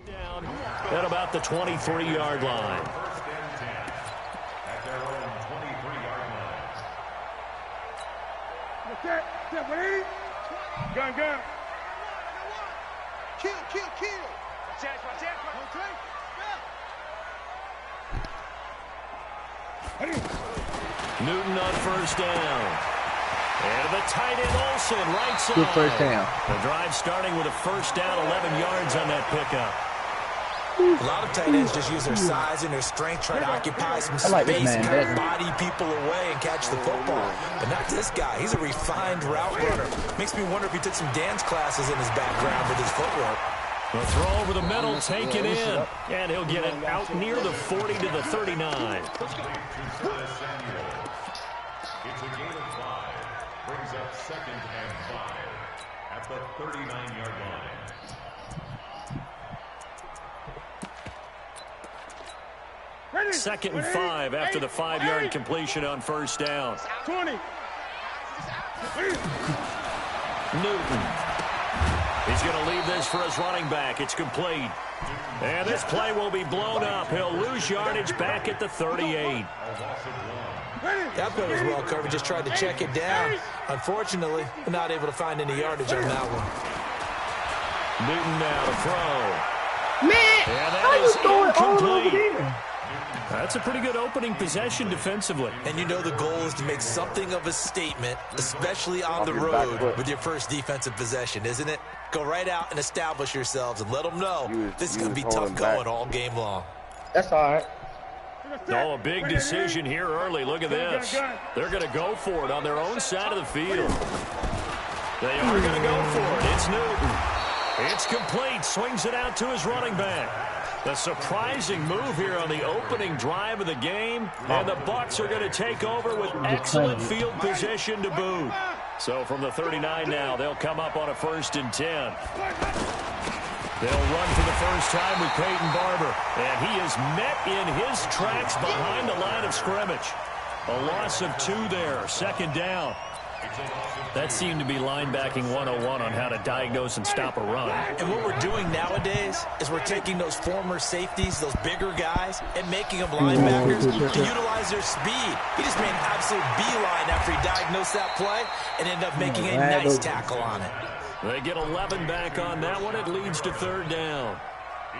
Down at about the 23-yard line. Gun. Kill. Newton on first down. And the tight end Olsen right side. Good first down. The drive starting with a first down, 11 yards on that pickup. A lot of tight ends just use their size and their strength, try to occupy some space, kind of body people away and catch the football. But not this guy. He's a refined route runner. Makes me wonder if he took some dance classes in his background with his footwork. The throw over the middle, taken in. And he'll get it out near the 40 to the 39. It's a gain of 5. Brings up 2nd and 5 at the 39-yard line. Second and 5 after the 5-yard completion on first down. 20. Newton. He's going to leave this for his running back. It's complete. And this play will be blown up. He'll lose yardage back at the 38. A loss of 1. That play was well covered. Just tried to check it down. Unfortunately, we're not able to find any yardage on that one. Newton now to throw. Man, And how that you is throwing it all over incomplete. there? That's a pretty good opening possession defensively. And you know the goal is to make something of a statement, especially on the road with your first defensive possession, isn't it? Go right out and establish yourselves and let them know this is going to be tough going all game long. That's all right. Oh, a big decision here early. Look at this. They're going to go for it on their own side of the field. They are going to go for it. It's Newton. It's complete. Swings it out to his running back. The surprising move here on the opening drive of the game. And the Bucs are going to take over with excellent field position to boot. So from the 39 now, they'll come up on a 1st and 10. They'll run for the first time with Peyton Barber. And he is met in his tracks behind the line of scrimmage. A loss of 2 there. 2nd down. That seemed to be linebacking 101 on how to diagnose and stop a run. And what we're doing nowadays is we're taking those former safeties, those bigger guys, and making them linebackers to utilize their speed. He just made an absolute beeline after he diagnosed that play and ended up making a nice tackle on it. They get 11 back on that one. It leads to 3rd down.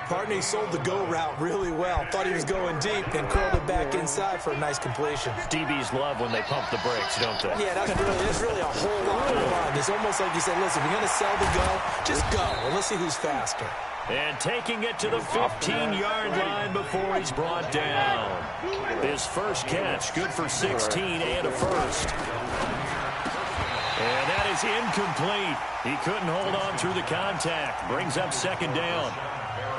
Partner, he sold the go route really well. Thought he was going deep and curled it back inside for a nice completion. DBs love when they pump the brakes, don't they? Yeah, that's really a whole lot of fun. It's almost like you said, listen, if you're going to sell the go, just go. And let's see who's faster. And taking it to the 15-yard line before he's brought down. His first catch, good for 16 and a first. And that is incomplete. He couldn't hold on through the contact. Brings up 2nd down.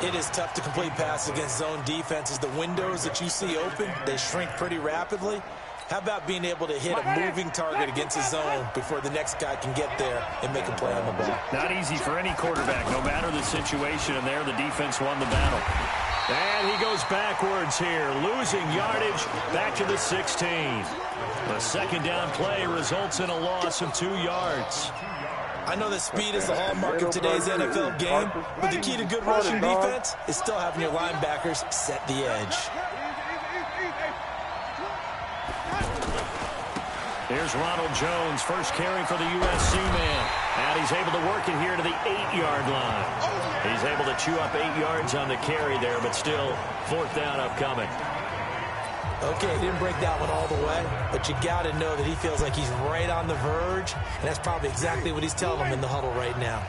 It is tough to complete passes against zone defenses. The windows that you see open, they shrink pretty rapidly. How about being able to hit a moving target against a zone before the next guy can get there and make a play on the ball? Not easy for any quarterback, no matter the situation, and there the defense won the battle. And he goes backwards here, losing yardage back to the 16. The 2nd down play results in a loss of 2 yards. I know that speed is the hallmark of today's NFL game, but the key to good rushing defense is still having your linebackers set the edge. Here's Ronald Jones, first carry for the USC man. And he's able to work it here to the 8-yard line. He's able to chew up 8 yards on the carry there, but still 4th down upcoming. Okay, he didn't break that one all the way, but you got to know that he feels like he's right on the verge, and that's probably exactly what he's telling them in the huddle right now.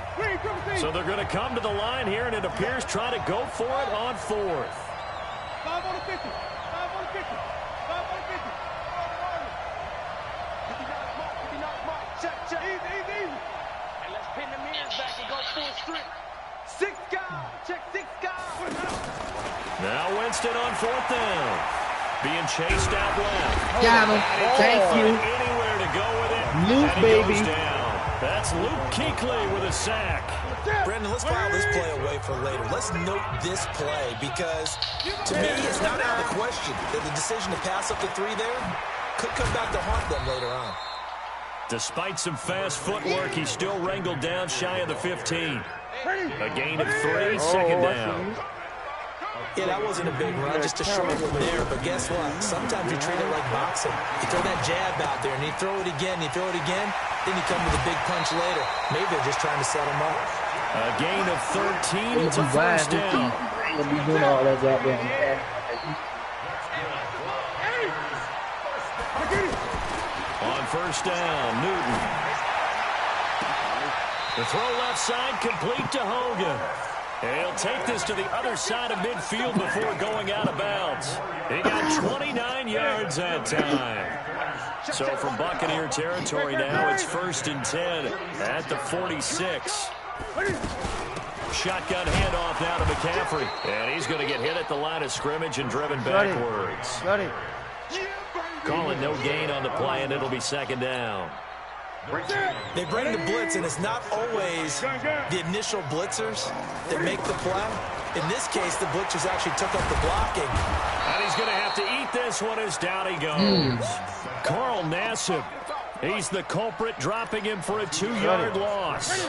So they're going to come to the line here, and it appears trying to go for it on 4th. 5 on the 50. 5 on the 50. 5 on the 50. 59 mark. Check. Easy. And let's pin the mirrors back and go full strip. 6 guys. Check 6 guys. Now Winston on 4th down. Being chased out left. Got him. Thank you. Anywhere to go with it. Luke, and he baby. goes down. That's Luke Kuechly with a sack. Brandon, let's file this play away for later. Let's note this play because, to me, it's not out of the question that the decision to pass up the 3 there could come back to haunt them later on. Despite some fast footwork, he's still wrangled down shy of the 15. A gain of 3, 2nd down. Yeah, that wasn't a big run, just a short one there. But guess what? Sometimes you treat it like boxing. You throw that jab out there, and you throw it again, then you come with a big punch later. Maybe they're just trying to set him up. A gain of 13. It's a 1st down. He'll be doing all that goddamn. On 1st down, Newton. The throw left side, complete to Hogan. And he'll take this to the other side of midfield before going out of bounds. He got 29 yards that time. So from Buccaneer territory now, it's 1st and 10 at the 46. Shotgun handoff now to McCaffrey. And he's going to get hit at the line of scrimmage and driven backwards. Calling no gain on the play, and it'll be 2nd down. They bring the blitz, and it's not always the initial blitzers that make the play. In this case, the blitzers actually took up the blocking. And he's going to have to eat this one as down he goes. Carl Nassib He's the culprit, dropping him for a 2-yard loss.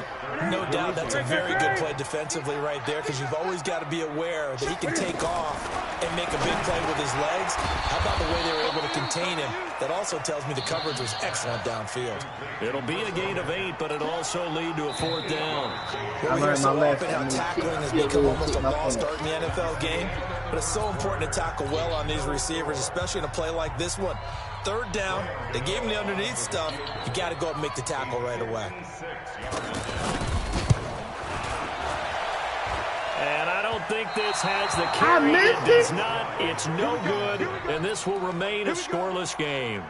No doubt that's a very good play defensively right there, because you've always got to be aware that he can take off and make a big play with his legs. How about the way they were able to contain him? That also tells me the coverage was excellent downfield. It'll be a gain of 8, but it'll also lead to a 4th down. We hear so often how tackling has become almost a lost art in the NFL game, but it's so important to tackle well on these receivers, especially in a play like this one. 3rd down, they gave him the underneath stuff. You got to go up and make the tackle right away. And I don't think this has the carry. It does not. It's no good, and this will remain a scoreless game.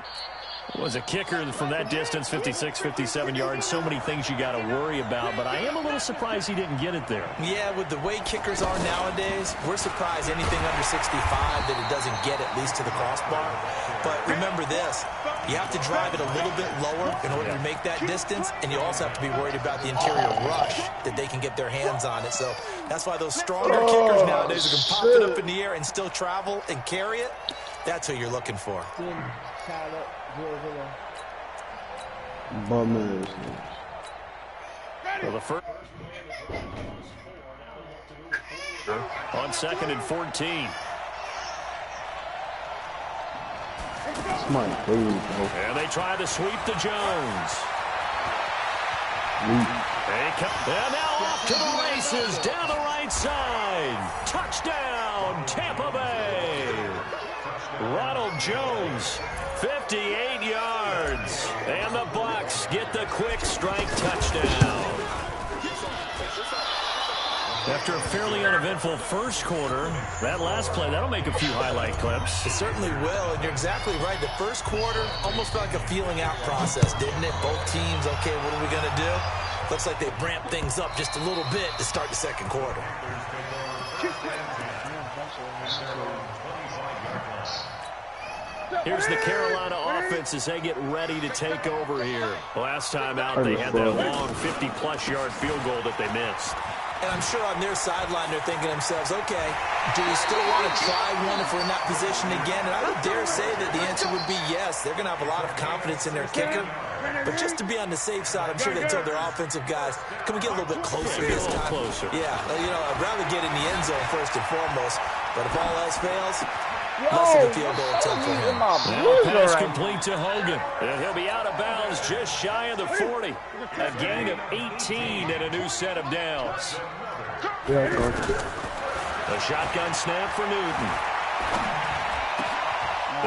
Was a kicker from that distance, 56, 57 yards. So many things you got to worry about, but I am a little surprised he didn't get it there. Yeah, with the way kickers are nowadays, we're surprised anything under 65 that it doesn't get at least to the crossbar. But remember this, you have to drive it a little bit lower in order to make that distance, and you also have to be worried about the interior rush that they can get their hands on it. So that's why those stronger kickers nowadays who can pop it up in the air and still travel and carry it, that's who you're looking for. Bummers. Well, the first on 2nd and 14. Smart, please, bro. And they try to sweep to Jones. And now off to the races down the right side. Touchdown, Tampa Bay. Ronald Jones, 58 yards. And the Bucs get the quick strike touchdown. After a fairly uneventful first quarter, that last play, that'll make a few highlight clips. It certainly will, and you're exactly right. The first quarter almost felt like a feeling out process, didn't it? Both teams, okay, what are we going to do? Looks like they ramped things up just a little bit to start the second quarter. Here's the Carolina offense as they get ready to take over here. Last time out, they had that long 50-plus yard field goal that they missed. And I'm sure on their sideline they're thinking to themselves, okay, do we still want to try one if we're in that position again? And I would dare say that the answer would be yes. They're going to have a lot of confidence in their kicker. But just to be on the safe side, I'm sure they told their offensive guys, can we get a little bit closer this time? Closer. Yeah, you know, I'd rather get in the end zone first and foremost. But if all else fails, less of a field goal attempt for him. Now pass complete to Hogan. And he'll be out of bounds just shy of the 40. A gain of 18 and a new set of downs. A shotgun snap for Newton.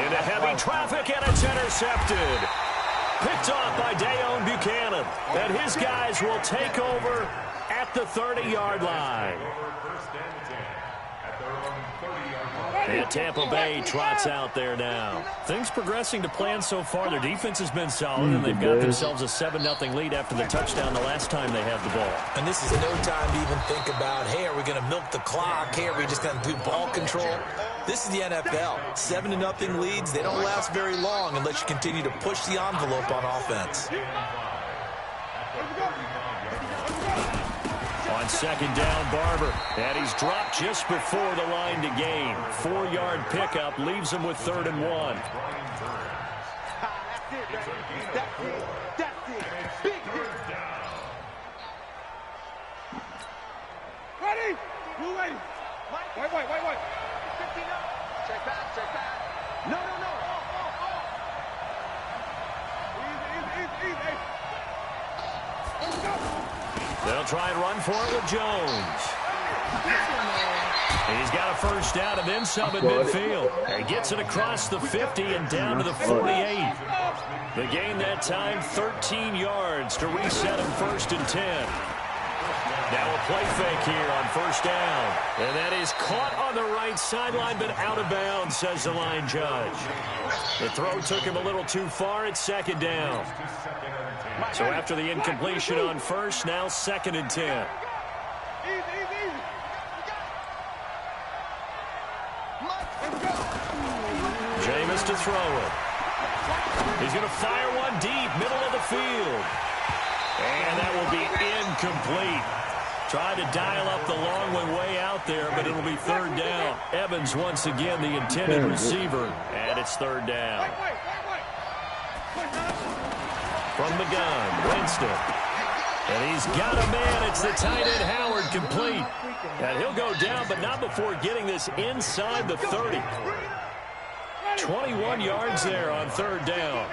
Into heavy traffic, and it's intercepted. Picked off by Dayon Buchanan. And his guys will take over at the 30-yard line. And Tampa Bay trots out there now. Things progressing to plan so far. Their defense has been solid, and they've got themselves a 7-0 lead after the touchdown the last time they had the ball. And this is no time to even think about, hey, are we going to milk the clock? Hey, are we just going to do ball control? This is the NFL. 7-0 leads, they don't last very long unless you continue to push the envelope on offense. On 2nd down, Barber. And he's dropped just before the line to gain. 4-yard pickup leaves him with 3rd and 1. That's it. Big hit. Ready? Blue lady. Wait. 59. Check back. No. Easy. Let's go. They'll try and run for it with Jones. He's got a first down and then some in midfield. He gets it across the 50 and down to the 48. The gain that time, 13 yards to reset him 1st and 10. Now a play fake here on 1st down. And that is caught on the right sideline, but out of bounds, says the line judge. The throw took him a little too far at 2nd down. So after the incompletion on 1st, now 2nd and 10. Easy. Jameis to throw it. He's going to fire one deep, middle of the field. And that will be incomplete. Tried to dial up the long one way out there, but it'll be 3rd down. Evans once again the intended receiver, and it's 3rd down. From the gun, Winston. And he's got a man. It's the tight end, Howard, complete. And he'll go down, but not before getting this inside the 30. 21 yards there on third down.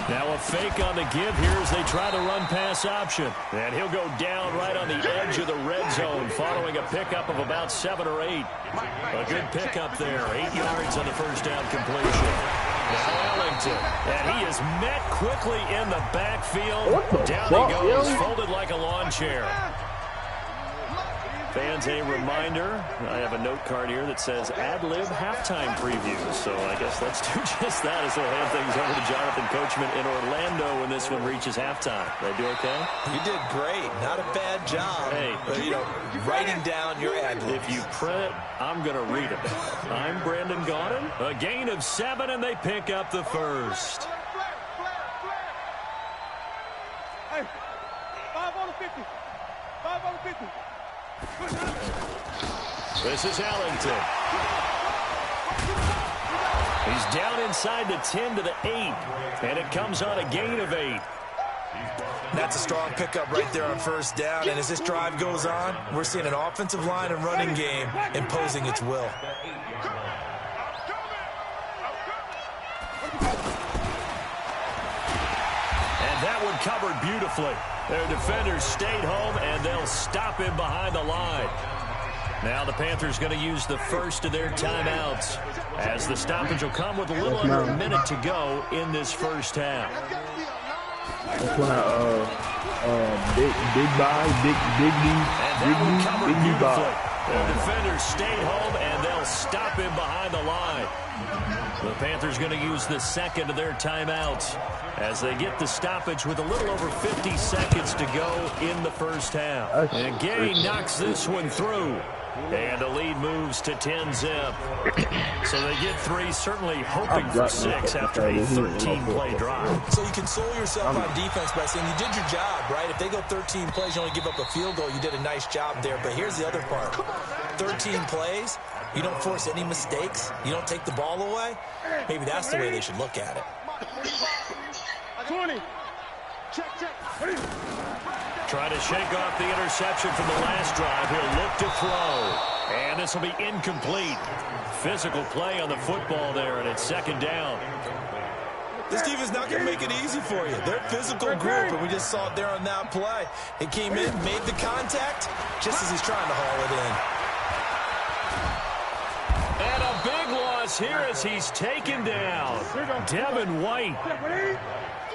Now a fake on the give here as they try the run-pass option. And he'll go down right on the edge of the red zone following a pickup of about 7 or 8. A good pickup there. 8 yards on the first down completion. Now Ellington. And he is met quickly in the backfield. Down he goes, folded like a lawn chair. Fans, a reminder, I have a note card here that says ad-lib halftime preview. So I guess let's do just that as we'll hand things over to Jonathan Coachman in Orlando when this one reaches halftime. Did I do okay? You did great. Not a bad job. Hey, but, you know, writing down your ad-libs. If you print it, I'm going to read it. I'm Brandon Gaudin. A gain of 7, and they pick up the first. Hey, 5 on the 50. 5 on the 50. This is Ellington. He's down inside the 10 to the 8, and it comes on a gain of 8. That's a strong pickup right there on first down, and as this drive goes on, we're seeing an offensive line and running game imposing its will. And that one covered beautifully. Their defenders stayed home, and they'll stop him behind the line. Now the Panthers going to use the first of their timeouts, as the stoppage will come with a little under a minute to go in this first half. That's why, big beautifully. Their defenders stayed home, and they'll stop him behind the line. The Panthers going to use the second of their timeouts as they get the stoppage with a little over 50 seconds to go in the first half. And Gay knocks this one through. And the lead moves to 10-zip. So they get 3, certainly hoping for 6 after a 13-play drive. So you console yourself on defense by saying you did your job, right? If they go 13 plays, you only give up a field goal, you did a nice job there. But here's the other part. 13 plays, you don't force any mistakes, you don't take the ball away. Maybe that's the way they should look at it. 20. Check. Trying to shake off the interception from the last drive. He'll look to throw. And this will be incomplete. Physical play on the football there, and it's second down. This defense is not going to make it easy for you. They're a physical group, and we just saw it there on that play. It came in, made the contact, just as he's trying to haul it in. And a big loss here as he's taken down. Devin White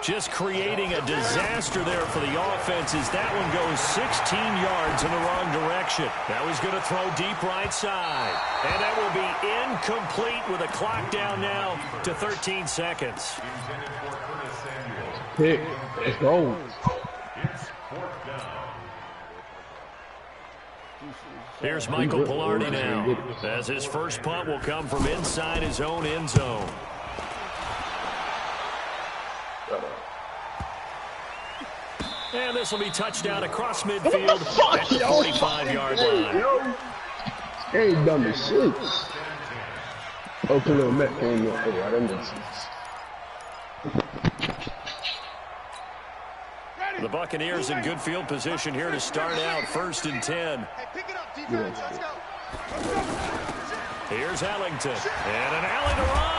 just creating a disaster there for the offense as that one goes 16 yards in the wrong direction. Now he's going to throw deep right side. And that will be incomplete with a clock down now to 13 seconds. Pick. Let's go. Here's Michael Pilardi now, as his first punt will come from inside his own end zone. And this will be touchdown across midfield at the 45-yard line. Hey, dumb as shit. Okay, little Met came up for that makes sense. The Buccaneers in good field position here to start out 1st and 10. Here's Ellington, and an alley to run.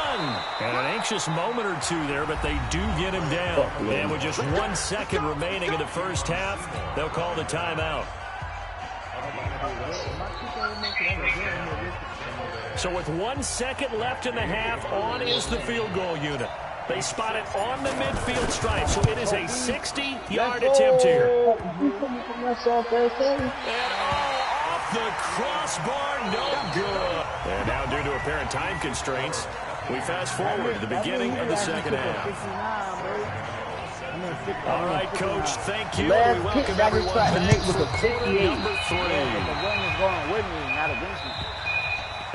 And an anxious moment or two there, but they do get him down. And with just 1 second remaining in the first half, they'll call the timeout. So with 1 second left in the half, on is the field goal unit. They spot it on the midfield stripe, so it is a 60-yard attempt here. And off the crossbar, no good. And now due to apparent time constraints, we fast forward to the beginning of the second half. All right, Coach, thank you. We welcome everyone back for quarter number 3.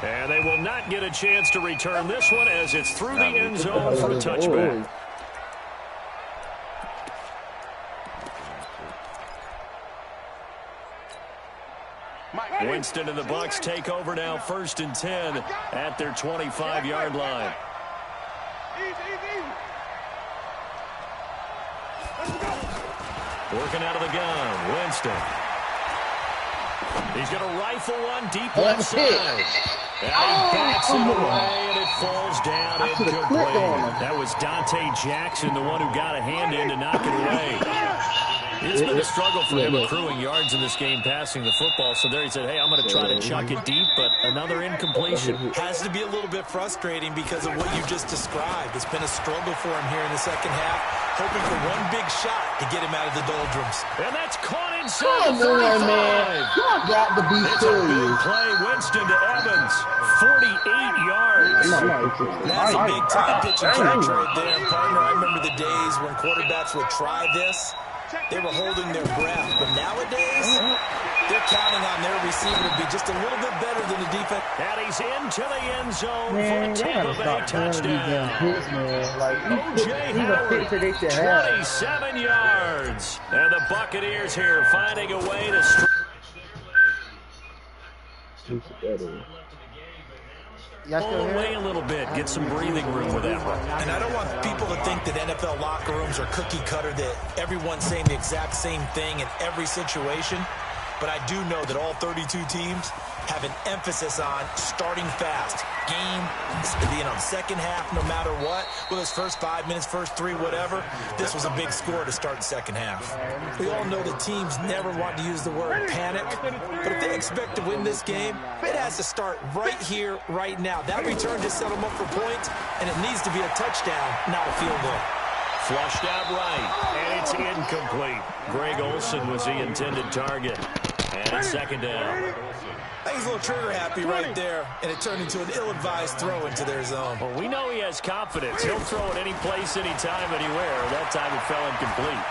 And they will not get a chance to return this one as it's through the end zone for a touchback. Winston and the Bucs take over now 1st and 10 at their 25-yard line. Working out of the gun, Winston. He's going to rifle one deep left side. And he bats it away, and it falls down incomplete. That was Dante Jackson, the one who got a hand in to knock it away. It's been a struggle for him accruing yards in this game passing the football. So there he said, hey, I'm going to try to chuck it deep, but another incompletion. Has to be a little bit frustrating because of what you just described. It's been a struggle for him here in the second half, hoping for one big shot to get him out of the doldrums. And that's caught inside the 35. Man. Y'all got to be It's a serious. big play. Winston to Evans. 48 yards. That's a big-time pitching catch right there. Partner, I remember the days when quarterbacks would try this. They were holding their breath. But nowadays, they're counting on their receiver to be just a little bit better than the defense. And he's into the end zone Man, for they a gotta Tampa Bay stop throwing these damn touchdown. picks, man. Like, O.J. these are picks that they should have. 27 yards. And the Buccaneers here finding a way to pull away a little bit, get some breathing room with that one. And I don't want people to think that NFL locker rooms are cookie cutter, that everyone's saying the exact same thing in every situation. But I do know that all 32 teams have an emphasis on starting fast. Game, second half, no matter what. Whether it's first 5 minutes, first 3, whatever. This was a big score to start the second half. We all know that teams never want to use the word panic. But if they expect to win this game, it has to start right here, right now. That return just set them up for points, and it needs to be a touchdown, not a field goal. Flushed out right, and it's incomplete. Greg Olsen was the intended target. And it's second down. I think he's a little trigger happy right there, and it turned into an ill-advised throw into their zone. Well, we know he has confidence. He'll throw it any place, anytime, anywhere. That time it fell incomplete.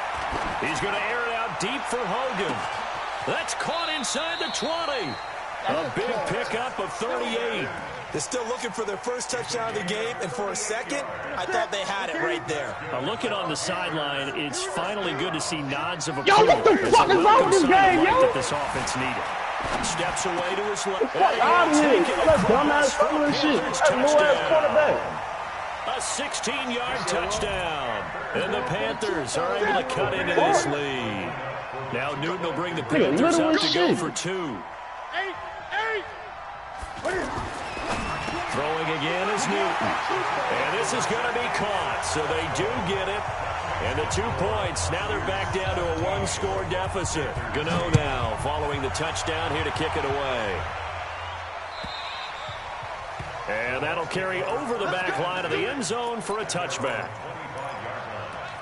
He's going to air it out deep for Hogan. That's caught inside the 20. A big pickup of 38. They're still looking for their first touchdown of the game, and for a second, I thought they had it right there. Looking on the sideline, it's finally good to see nods of Yo, approval. what the fuck is wrong with this game, yo? That this offense needed. Steps away to his left. Fuck out of here. That dumbass fumbling shit. That's low-ass quarterback. A 16-yard touchdown. And the Panthers are able to cut into this lead. Now Newton will bring the Panthers up to go for 2. Throwing again is Newton. And this is going to be caught, so they do get it. And the 2 points, now they're back down to a 1-score deficit. Gano now following the touchdown here to kick it away. And that'll carry over the back line of the end zone for a touchback.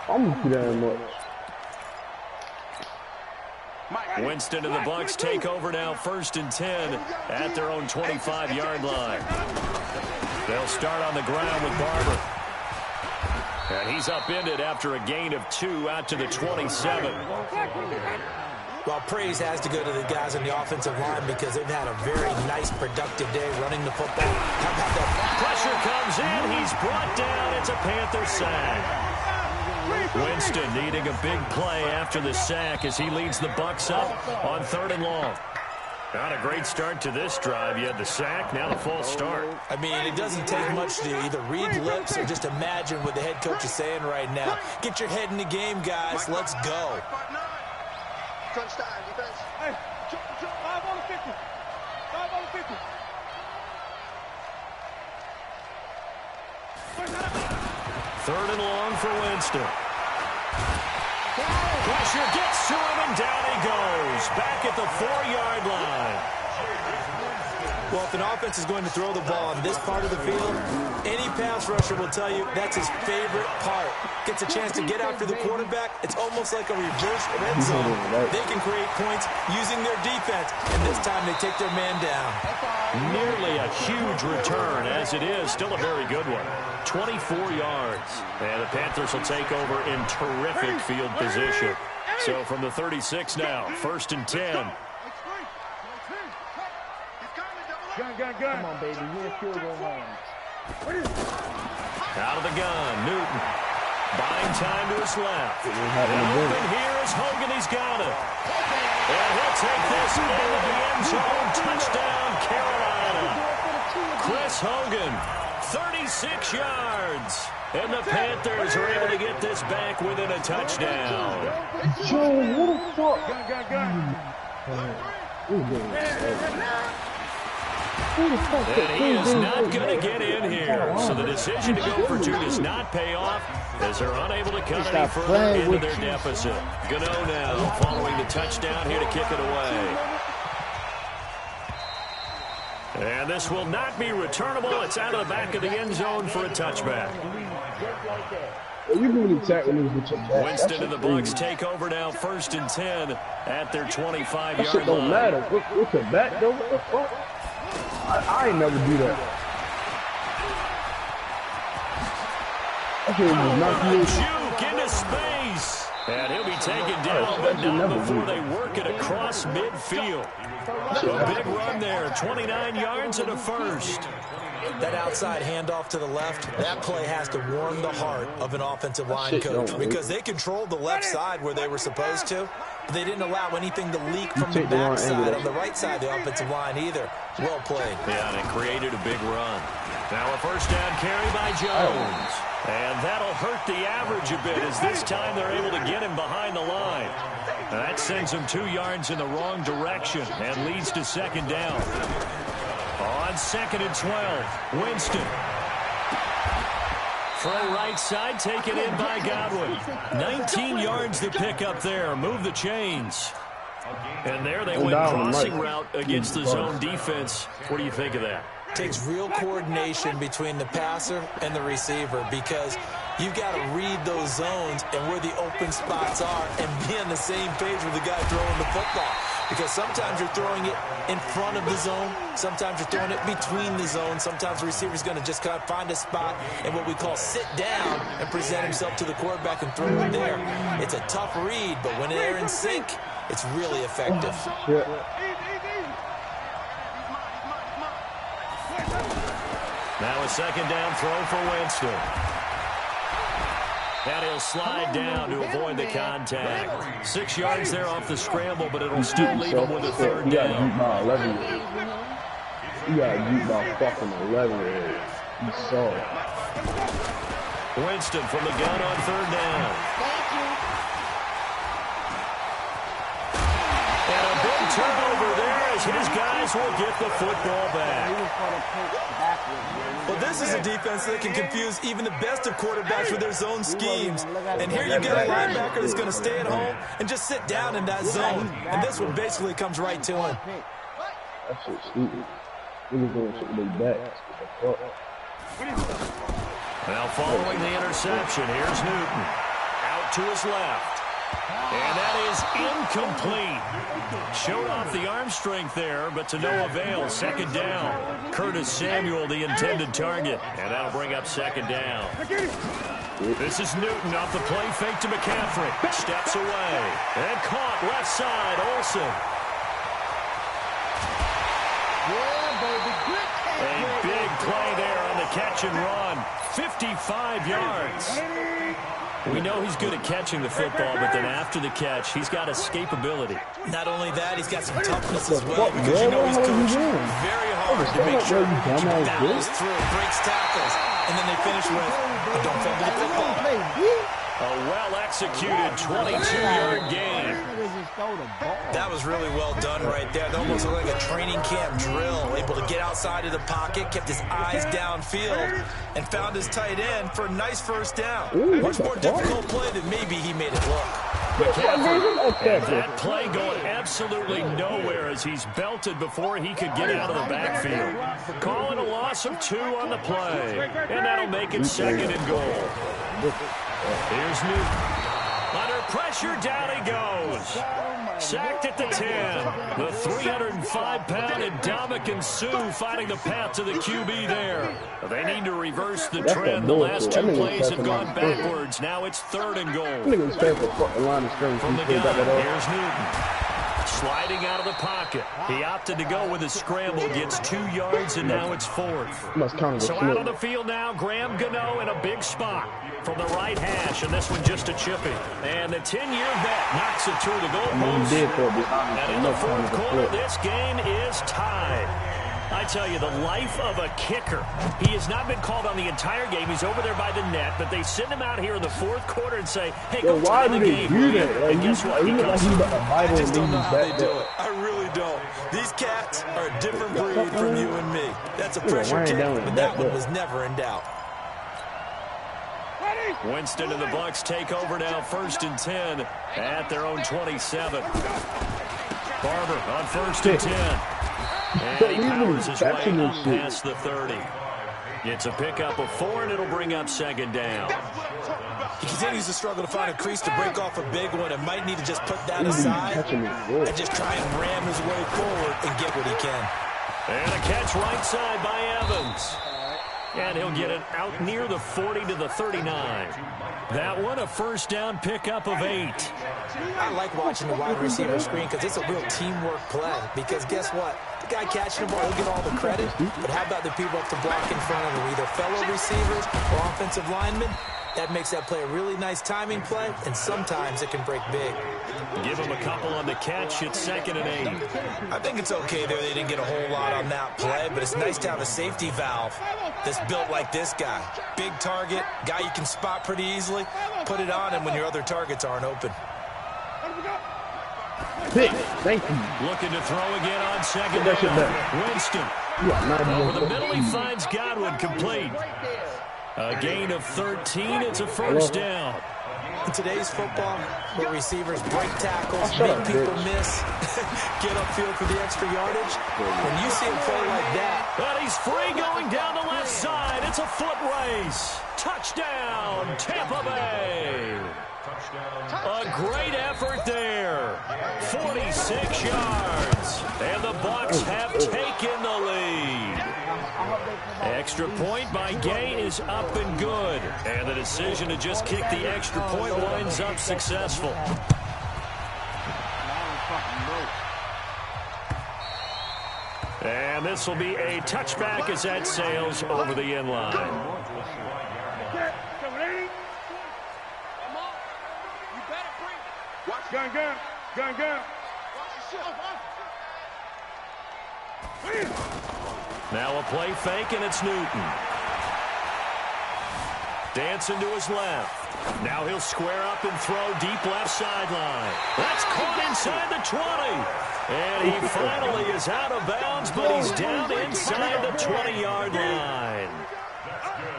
I'm gonna put that in much. Winston and the Bucs take over now, 1st and 10 at their own 25-yard line. They'll start on the ground with Barber. And he's upended after a gain of 2 out to the 27. Well, praise has to go to the guys on the offensive line because they've had a very nice, productive day running the football. How about that? Pressure comes in. He's brought down. It's a Panther sack. Winston needing a big play after the sack as he leads the Bucs up on 3rd and long. Not a great start to this drive. You had the sack, now the false start. I mean, it doesn't take much to either read lips or just imagine what the head coach is saying right now. Get your head in the game, guys. Let's go. Crunch time, defense. Hey, 5 on the 50. 5 on the 50. 3rd and long for Winston. Pressure gets to him, and down he goes. Back at the 4-yard line. Well, if an offense is going to throw the ball on this part of the field, any pass rusher will tell you that's his favorite part. Gets a chance to get after the quarterback. It's almost like a reverse red zone. They can create points using their defense, and this time they take their man down. Nearly a huge return, as it is. Still a very good one. 24 yards. And the Panthers will take over in terrific field position. So from the 36 now, 1st and 10. Come on, baby. You're in field goal line. Out of the gun, Newton. Buying time to his left. And open here is Hogan. He's got it. And he'll take this into the end zone. Touchdown, Carolina. Chris Hogan, 36 yards. And the Panthers are able to get this back within a touchdown. And he is not going to get in here. So the decision to go for two does not pay off as they're unable to cut any further into their deficit. Gano now following the touchdown here to kick it away. And this will not be returnable. It's out of the back of the end zone for a touchback. Winston and the Bucs take over now, 1st and 10 at their 25-yard line. Shit don't matter. What's the back though? What the fuck? I ain't never do that. Juke into space. And he'll be taken down, but not before they work it across midfield. A big run there, 29 yards and a first. That outside handoff to the left, that play has to warm the heart of an offensive line coach because they controlled the left side where they were supposed to. But they didn't allow anything to leak from the backside on the right side of the offensive line either. Well played. Yeah, and it created a big run. Now a first down carry by Jones. And that'll hurt the average a bit as this time they're able to get him behind the line. That sends him 2 yards in the wrong direction and leads to 2nd down. On 2nd and 12, Winston. Throw right side, taken in by Godwin. 19 yards to pick up there. Move the chains. And there they went crossing route against the zone defense. What do you think of that? Takes real coordination between the passer and the receiver because you've got to read those zones and where the open spots are and be on the same page with the guy throwing the football. Because sometimes you're throwing it in front of the zone. Sometimes you're throwing it between the zones. Sometimes the receiver's going to just kind of find a spot and what we call sit down and present himself to the quarterback and throw it there. It's a tough read, but when they're in sync, it's really effective. Now a 2nd down throw for Winston. And he'll slide down to avoid the contact. 6 yards there off the scramble, but it'll still leave him with a 3rd down. You got beat by fucking 11. You saw it. Winston from the gun on 3rd down. And a big turnover there as his guys will get the football back. Well, this is a defense that can confuse even the best of quarterbacks with their zone schemes. And here you get a linebacker that's going to stay at home and just sit down in that zone. And this one basically comes right to him. That shit's stupid. Niggas doing shit with their backs. Now following the interception, here's Newton. Out to his left. And that is incomplete. Showed off the arm strength there, but to no avail. 2nd down. Curtis Samuel, the intended target. And that'll bring up 2nd down. This is Newton off the play fake to McCaffrey. Steps away. And caught left side, Olsen. A big play there on the catch and run. 55 yards. We know he's good at catching the football, but then after the catch, he's got escapability. Not only that, he's got some toughness as well because you know he's coached very hard to make sure he battles through, breaks tackles, and then they finish with a don't fumble the football. A well-executed 22-yard gain. That was really well done right there. That almost looked like a training camp drill. Able to get outside of the pocket, kept his eyes downfield, and found his tight end for a nice 1st down. Much more difficult play than maybe he made it look. And that play going absolutely nowhere as he's belted before he could get out of the backfield. Calling a loss of 2 on the play. And that'll make it 2nd and goal. Here's Newton. Under pressure, down he goes. Sacked at the 10. The 305-pound Ndamukong Suh finding the path to the QB there. They need to reverse the trend. The last 2 plays have gone backwards. Now it's 3rd and goal. From the gun, here's Newton. Sliding out of the pocket. He opted to go with a scramble, gets 2 yards, and now it's 4th. So out on the field now, Graham Gano in a big spot from the right hash, and this one just a chipping. And the 10-year vet knocks it through the goalpost. And in the 4th quarter, this game is tied. I tell you, the life of a kicker. He has not been called on the entire game. He's over there by the net, but they send him out here in the fourth quarter and say, hey, go why try do the they game. do that? Like, And guess what? He look like he's about to bite I just don't on know how they back do there. it. I really don't. These cats are a different breed from you and me. That's a pressure kick, but that one was never in doubt. Winston and the Bucs take over now, 1st and 10 at their own 27. Barber on 1st and 10. And he powers his way up past the 30. It's a pickup of 4, and it'll bring up 2nd down. He continues to struggle to find a crease to break off a big one and might need to just put that aside and just try and ram his way forward and get what he can. And a catch right side by Evans. And he'll get it out near the 40 to the 39. That one, a 1st down pickup of 8. I like watching the wide receiver screen because it's a real teamwork play. Because guess what? The guy catching the ball, he'll get all the credit. But how about the people up to block in front of him? Either fellow receivers or offensive linemen. That makes that play a really nice timing play, and sometimes it can break big. Give him a couple on the catch. It's 2nd and 8. I think it's okay there. They didn't get a whole lot on that play, but it's nice to have a safety valve that's built like this guy. Big target, guy you can spot pretty easily. Put it on him when your other targets aren't open. Pick. Thank you. Looking to throw again on 2nd down. Winston. Over the middle, he finds Godwin complete. A gain of 13. It's a 1st down. In today's football, where receivers break tackles, make people miss, get upfield for the extra yardage, when you see a play like that. But he's free going down the left side. It's a foot race. Touchdown, Tampa Bay. A great effort there. 46 yards. And the Bucs have taken the lead. Extra point by Gay is up and good. And the decision to just kick the extra point winds up successful. And this will be a touchback as that sails over the end line. Gun. Now a play fake, and it's Newton. Dancing to his left. Now he'll square up and throw deep left sideline. That's caught inside the 20. And he finally is out of bounds, but he's down inside the 20-yard line.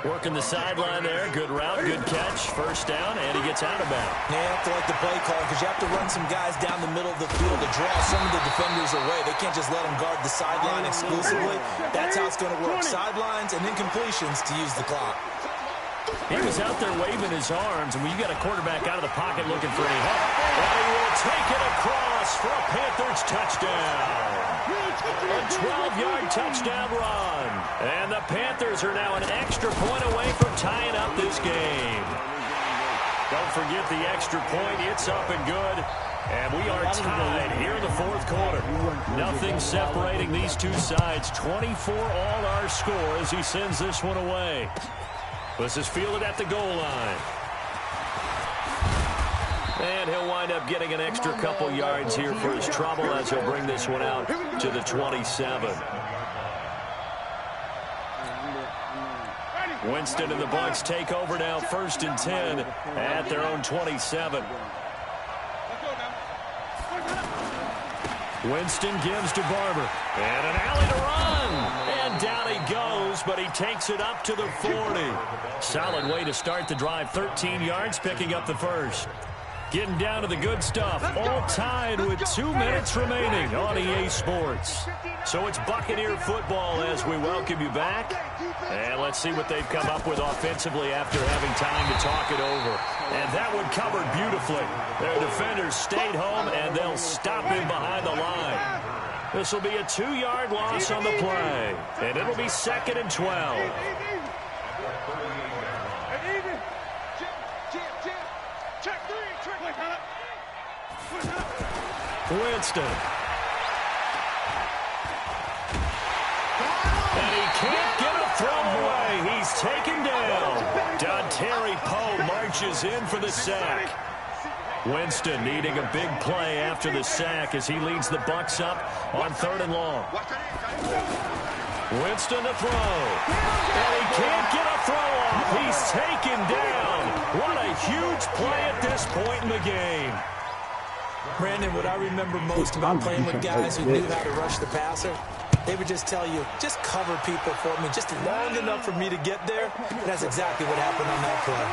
Working the sideline there. Good route, good catch. 1st down, and he gets out of bounds. Yeah, you have to like the play call because you have to run some guys down the middle of the field to draw some of the defenders away. They can't just let them guard the sideline exclusively. That's how it's going to work. Sidelines and incompletions to use the clock. He was out there waving his arms, and when you got a quarterback out of the pocket looking for any help, and he will take it across for a Panthers touchdown. A 12-yard touchdown run. And the Panthers are now an extra point away from tying up this game. Don't forget the extra point. It's up and good. And we are tied here in the 4th quarter. Nothing separating these two sides. 24 all our score as he sends this one away. This is fielded at the goal line. And he'll wind up getting an extra couple yards here for his trouble as he'll bring this one out to the 27. Winston and the Bucs take over now, 1st and 10 at their own 27. Winston gives to Barber. And an alley to run. And down he goes, but he takes it up to the 40. Solid way to start the drive. 13 yards, picking up the 1st. Getting down to the good stuff. All tied with 2 minutes remaining on EA Sports. So it's Buccaneer football as we welcome you back. And let's see what they've come up with offensively after having time to talk it over. And that one covered beautifully. Their defenders stayed home, and they'll stop him behind the line. This will be a 2-yard loss on the play. And it'll be 2nd and 12. Winston. And he can't get a throw away. He's taken down. Dontari Poe marches in for the sack. Winston needing a big play after the sack as he leads the Bucs up on 3rd and long. Winston to throw. And he can't get a throw off. He's taken down. What a huge play at this point in the game. Brandon, what I remember most about playing with guys who knew how to rush the passer, they would just tell you, just cover people for me, just long enough for me to get there. And that's exactly what happened on that play.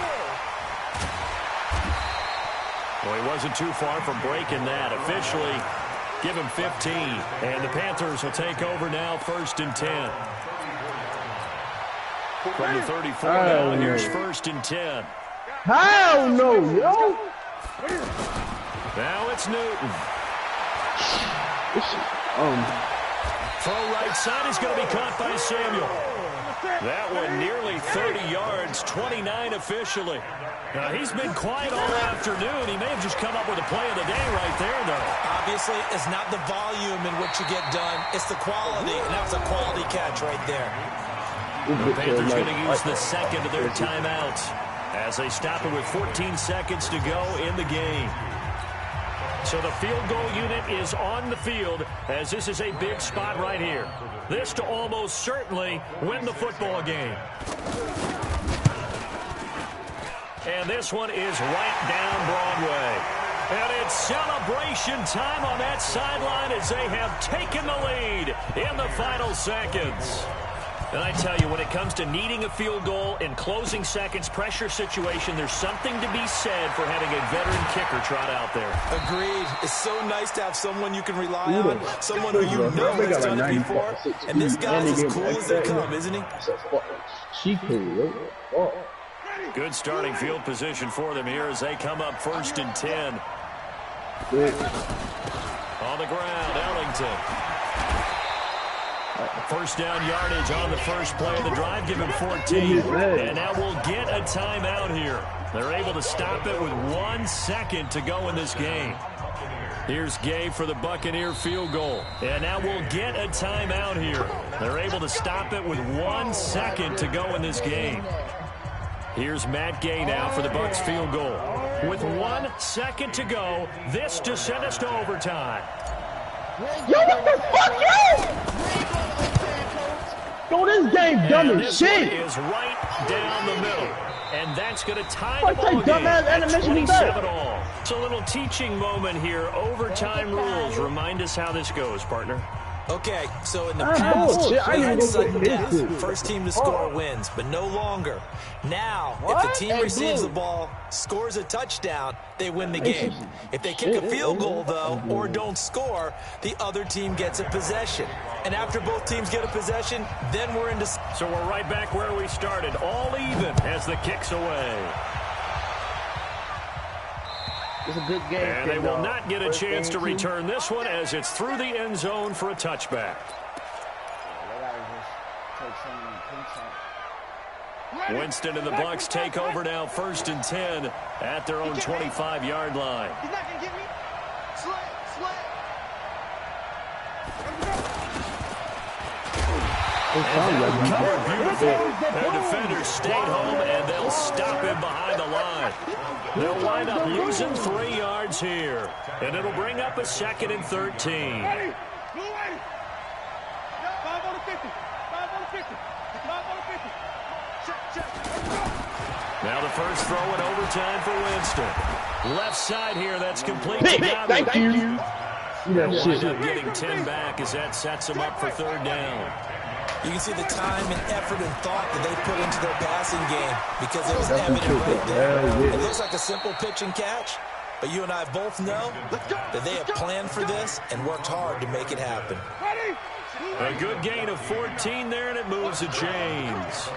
Well, he wasn't too far from breaking that. Officially, give him 15. And the Panthers will take over now, 1st and 10. From the 34 now, here's 1st and 10. Hell no, yo! Now it's Newton. Throw right side is going to be caught by Samuel. That one nearly 30 yards, 29 officially. Now, he's been quiet all afternoon. He may have just come up with a play of the day right there, though. Obviously, it's not the volume in which you get done. It's the quality, and that was a quality catch right there. The Panthers going to use the second of their timeouts as they stop it with 14 seconds to go in the game. So the field goal unit is on the field as this is a big spot right here. This to almost certainly win the football game. And this one is right down Broadway. And it's celebration time on that sideline as they have taken the lead in the final seconds. And I tell you, when it comes to needing a field goal in closing seconds, pressure situation, there's something to be said for having a veteran kicker trot out there. Agreed. It's so nice to have someone you can rely on, someone who you know has done it before. And this guy's as cool as they come, isn't he? Good starting field position for them here as they come up 1st and 10. On the ground, Ellington. First down yardage on the first play of the drive, give him 14. And now we'll get a timeout here. They're able to stop it with 1 second to go in this game. Here's Gay for the Buccaneer field goal. And now we'll get a timeout here. They're able to stop it with 1 second to go in this game. Here's Matt Gay now for the Bucs field goal. With 1 second to go, this to send us to overtime. Yo, what the fuck, yo? Yo, this game dumb as shit. This one is right down the middle. And that's going to tie the ball game at 27 all. It's a little teaching moment here. Overtime rules. Remind us how this goes, partner. Okay, so in the past, we had sudden death. First team to score wins, but no longer. Now, if the team receives the ball, scores a touchdown, they win the game. If they kick a field goal, though, or don't score, the other team gets a possession. And after both teams get a possession, then we're into... So we're right back where we started, all even as the kick's away. It's a good game. And they will not get a chance to return this one as it's through the end zone for a touchback. Winston and the Bucs take over now, 1st and 10 at their own 25-yard line. He's not going to get me. Slant. Their defenders stayed home, and they'll stop him behind the line. They'll wind up losing 3 yards here, and it'll bring up a 2nd and 13. Now the first throw in overtime for Winston. Left side here, that's complete. Thank you. They'll wind up getting 10 back as that sets them up for 3rd down. You can see the time and effort and thought that they put into their passing game because it was evident right there. It looks like a simple pitch and catch, but you and I both know that they have planned for this and worked hard to make it happen. A good gain of 14 there, and it moves to James.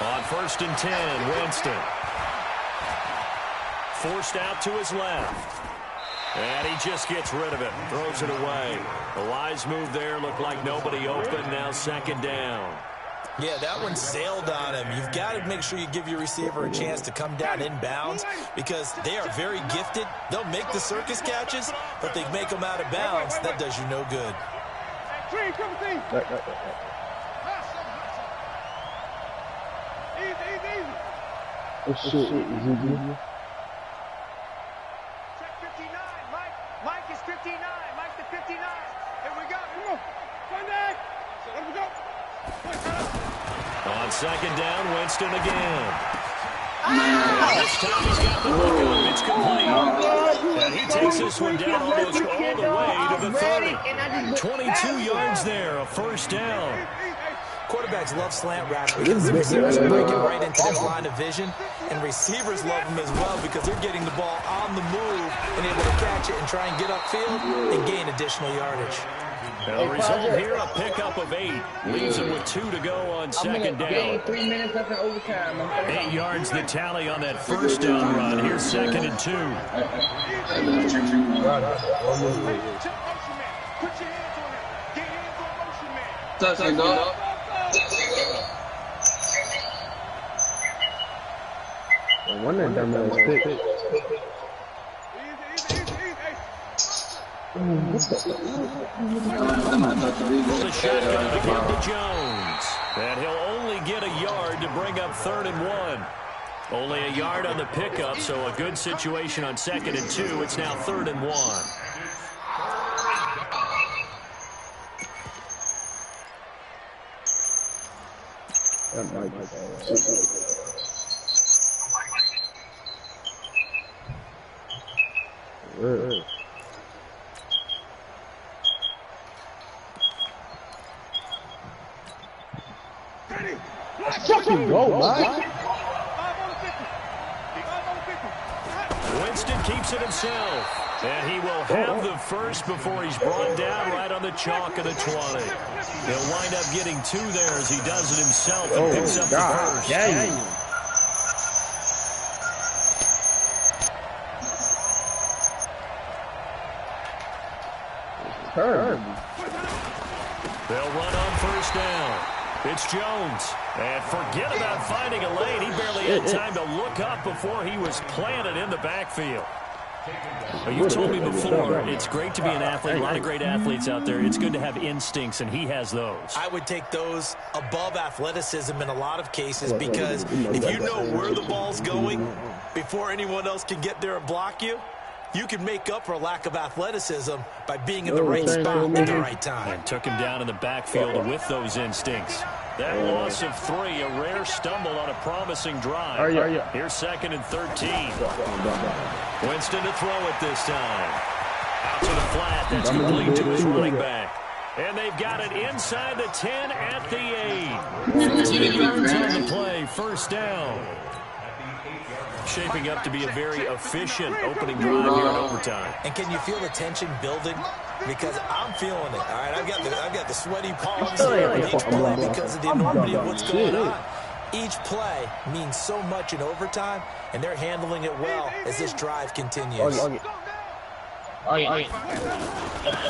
On 1st and 10, Winston. Forced out to his left. And he just gets rid of it. Throws it away. A wise move there. Looked like nobody open. Now 2nd down. Yeah, that one sailed on him. You've got to make sure you give your receiver a chance to come down inbounds because they are very gifted. They'll make the circus catches, but they make them out of bounds. That does you no good. 59. Mike the 59. Here we go. Come on. Sunday. Let me go. On second down, Winston again. This time he's got the hook up. It's complete. And he takes this one down almost all the way to the 30. 22 yards there, a first down. Quarterbacks love slant routes because the receivers break it right into their line of vision, and receivers love them as well because they're getting the ball on the move and able to catch it and try and get upfield and gain additional yardage. Now the result here, a pickup of 8. Leaves him with 2 to go on second down. 3 minutes left in overtime. 8 yards the tally on that first down run. Here's second and 2. Put your hands on him. Get hands on motion man. Touchdown, dog. One of them is sick. The shotgun again to Jones. And he'll only get a yard to bring up 3rd and 1. Only a yard on the pickup, so a good situation on 2nd and 2. It's now 3rd and 1. Fucking go, man. Winston keeps it himself. And he will have the first before he's brought down right on the chalk of the 20. He'll wind up getting 2 there as he does it himself and picks up the first. They'll run on first down. It's Jones. And forget about finding a lane. He barely had time to look up before he was planted in the backfield. Well, you told me before, it's great to be an athlete. A lot of great athletes out there. It's good to have instincts, and he has those. I would take those above athleticism in a lot of cases because if you know where the ball's going before anyone else can get there and block you, you can make up for a lack of athleticism by being in the right spot at the right time. And took him down in the backfield with those instincts. That loss of 3, a rare stumble on a promising drive. Here's 2nd and 13. Winston to throw it this time. Out to the flat. That's complete to his running back. And they've got it inside the 10 at the 8. 15 yards on the play. First down. Shaping up to be a very efficient opening drive here in overtime. And can you feel the tension building? Because I'm feeling it. All right, I've got the sweaty palms here with each play because of the enormity of what's going on. Each play means so much in overtime, and they're handling it well as this drive continues.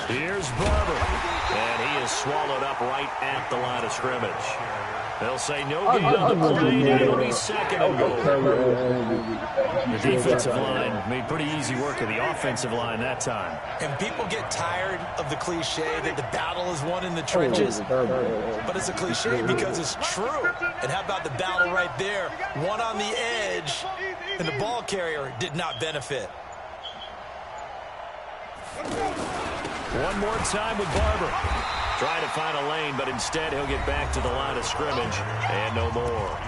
Here's Barber, and he is swallowed up right at the line of scrimmage. They'll say no gain on the play, and it'll be 2nd and goal. The defensive line made pretty easy work of the offensive line that time. And people get tired of the cliche that the battle is won in the trenches. But it's a cliche because it's true. And how about the battle right there? One on the edge, and the ball carrier did not benefit. One more time with Barber. Trying to find a lane, but instead he'll get back to the line of scrimmage and no more.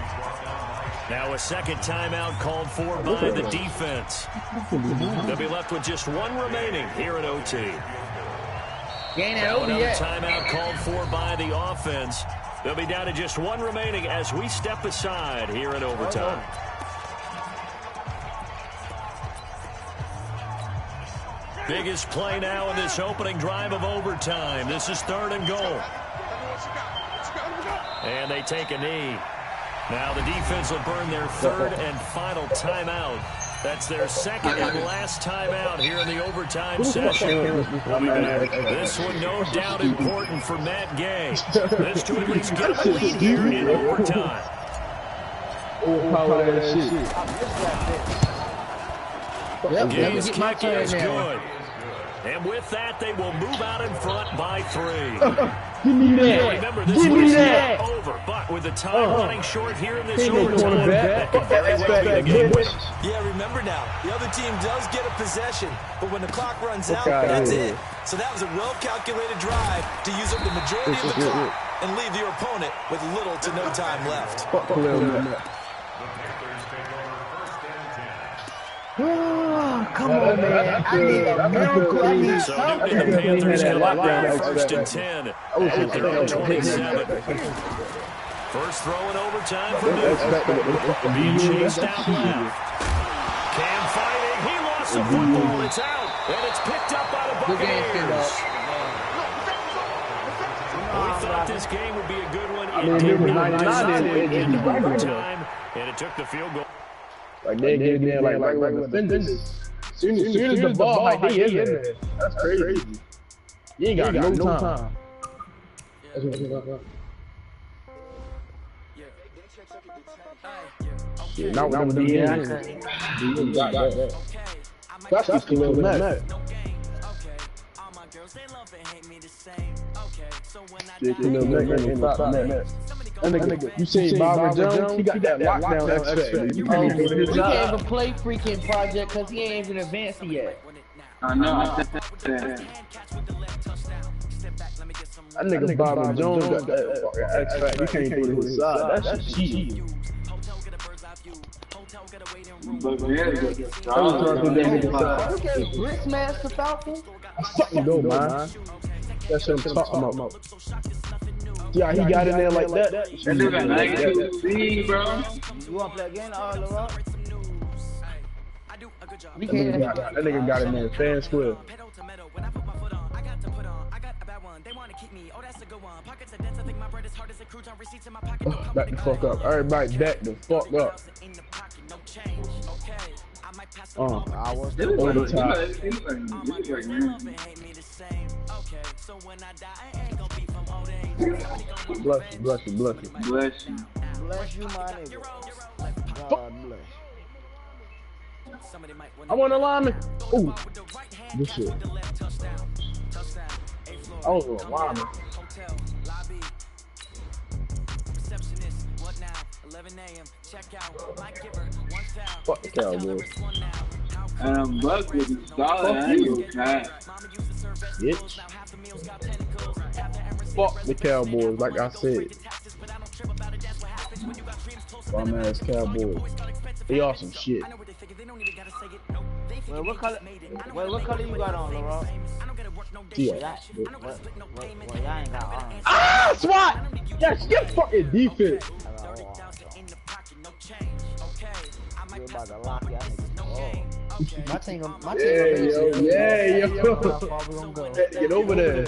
Now a second timeout called for by the defense. They'll be left with just 1 remaining here at OT. Another timeout called for by the offense. They'll be down to just 1 remaining as we step aside here in overtime. Biggest play now in this opening drive of overtime. This is 3rd and goal. And they take a knee. Now the defense will burn their 3rd and final timeout. That's their 2nd and last timeout here in the overtime session. We'll be back. This one no doubt important for Matt Gay. This to at least get a lead here in overtime. Gay's kick is good. And with that, they will move out in front by 3. Give me that. Remember, this Give me one's that. not over, but with the time running short here in this Ain't no overtime, that could very well be a game winner. Yeah, remember now, the other team does get a possession, but when the clock runs out, Okay. that's it. So that was a well-calculated drive to use up the majority of the clock and leave your opponent with little to no time left. Fuck Khalil Mack. Oh, come on, man. I need a miracle. I need So something. Newton and the Panthers come up lockdown. with first and 10 at their own 27. First throw in overtime for Newton. Being chased out left. Cam fighting. He lost the football. It's out. And it's picked up by the Buccaneers. We thought this game would be a good one. It did in overtime, and it took the field goal. Like they get in there like regular defenders. As soon as the ball, like they in there. That's crazy. You ain't got no time. Yeah, not with them DNs. That's Khalil Mack. Yeah, Khalil Mack ain't stop that. And nigga, you seen Bobby Jones? He got that lockdown X-Factor. You can't even do his He job. can't even play freaking Project because he ain't even advanced yet. I know. That nigga Bobby Jones got that X-Factor. You can't put it inside. That's cheap. But yeah, Look at Brick smash the Falcon. Fucking go, man. That's what I'm talking about. Yeah, he got in there like that. that nigga got 92 speed, bro. You want to play again, LeRoy? That nigga got in there fan square. Back the fuck up. Everybody back the fuck up. I was It look Over like- the top. it look like, man. Bless you, bless you, bless you. Bless you. bless you, my nigga. God bless. I want a lineman. Ooh, this shit. I was a lineman. Fuck the Cowboys. Buck would be solid. I ain't gonna try. Bitch. Fuck the Cowboys, like I said. Bum ass Cowboys. They are some shit. Wait, what color you got on, LeRoy? Yeah. Well, y'all ain't got orange. Ah, SWAT! That's your fucking defense. You about to lock y'all niggas. My team, Yeah, yo. How far we gonna go? Get over there.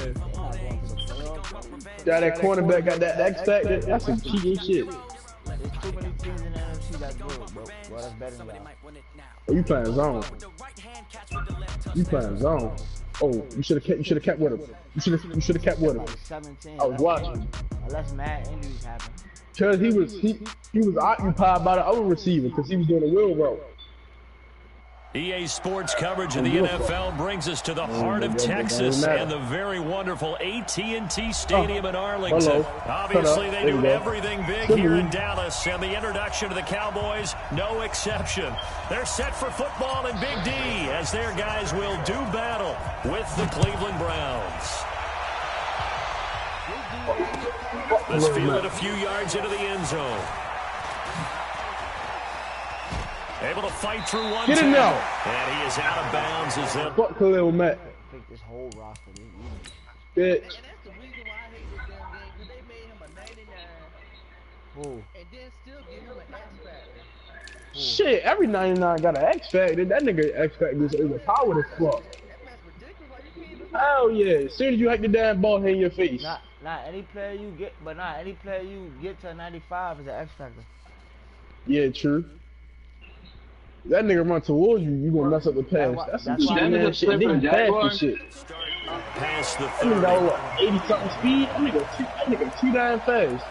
Got that cornerback, got that X Factor. That's some cheating shit. There's too many teams in the NFC that's good, bro. Well, that's better than y'all. Oh, you playing zone. You playing zone. Oh, you should have kept with him. You should have kept with him. Like 17. I was watching. Unless mad injuries happen. Cause he was occupied by the other receiver because he was doing a wheel route. EA Sports coverage of the NFL brings us to the heart of Texas and the very wonderful AT&T Stadium in Arlington. Obviously, they do everything big here in Dallas, and the introduction of the Cowboys, no exception. They're set for football in Big D as their guys will do battle with the Cleveland Browns. This fielded a few yards into the end zone. Able to fight through one. Get him now. And he is out of bounds. As that Fuck Khalil Mack. Pick this whole roster. Bitch. And that's the reason why I hate this damn game, because they made him a 99 Who? and then still give him an X factor. Shit, every 99 got an X Factor. That nigga X Factor is a power as fuck. That's ridiculous. Like, you can't even Hell yeah. As soon as you hit the damn ball, hit in your face. Not any player you get, but not any player you get to 95 is an X factor. Yeah, true. That nigga run towards you, you gonna mess up the pass. That's some That's why- cheating ass shit. They fast and shit. past the That nigga 30. got what, 80 something speed? That nigga too damn fast.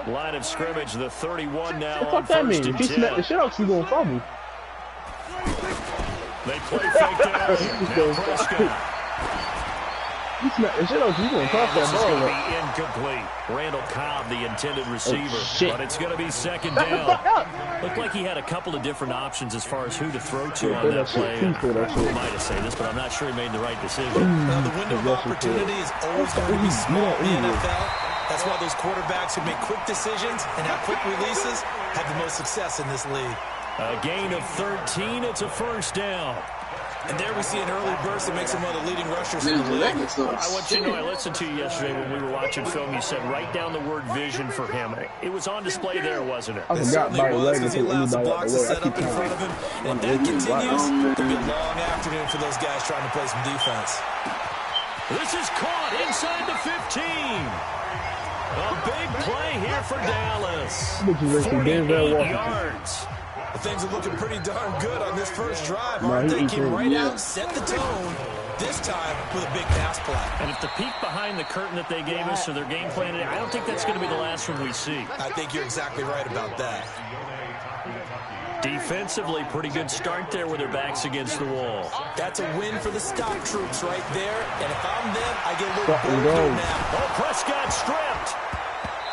Line of scrimmage, the 31 now What on the fuck that first mean? and If he smacked the 10. shit out, she gonna fumble. They play fake down. Now Prescott. He smacked the shit out, you gonna toss This that is going to ball. be incomplete. Randall Cobb, the intended receiver. shit. But it's going to be second Back the down. fuck up. Looked like he had a couple of different options as far as who to throw to Yeah, on throw that that shit. play. Please throw that Who shit. am I to say this, but I'm not sure he made the right decision. The window of opportunity is always going to be small in the NFL. That's why those quarterbacks who make quick decisions and have quick releases have the most success in this league. A gain of 13. It's a first down. And there we see an early burst that makes him one of the leading rushers in the league. I want you to know, I listened to you yesterday when we were watching film. You said write down the word vision for him. It was on display there, wasn't it? I It forgot certainly by was, leg because he until allows the anybody out blocks the to way. I set keep up in front of him. And if that trying. continues, it'll be a long afternoon for those guys trying to play some defense. This is caught inside the 15. A big play here for Dallas. 48 yards. Well, things are looking pretty darn good on this first drive. No, Aren't they? he's Came right yeah. out, set the tone, this time with a big pass play. And if the peek behind the curtain that they gave us or their game plan today, I don't think that's going to be the last one we see. I think you're exactly right about that. Defensively, pretty good start there with their backs against the wall. That's a win for the stock troops right there. And if I'm them, I get a little bolder now. Oh, Prescott stripped.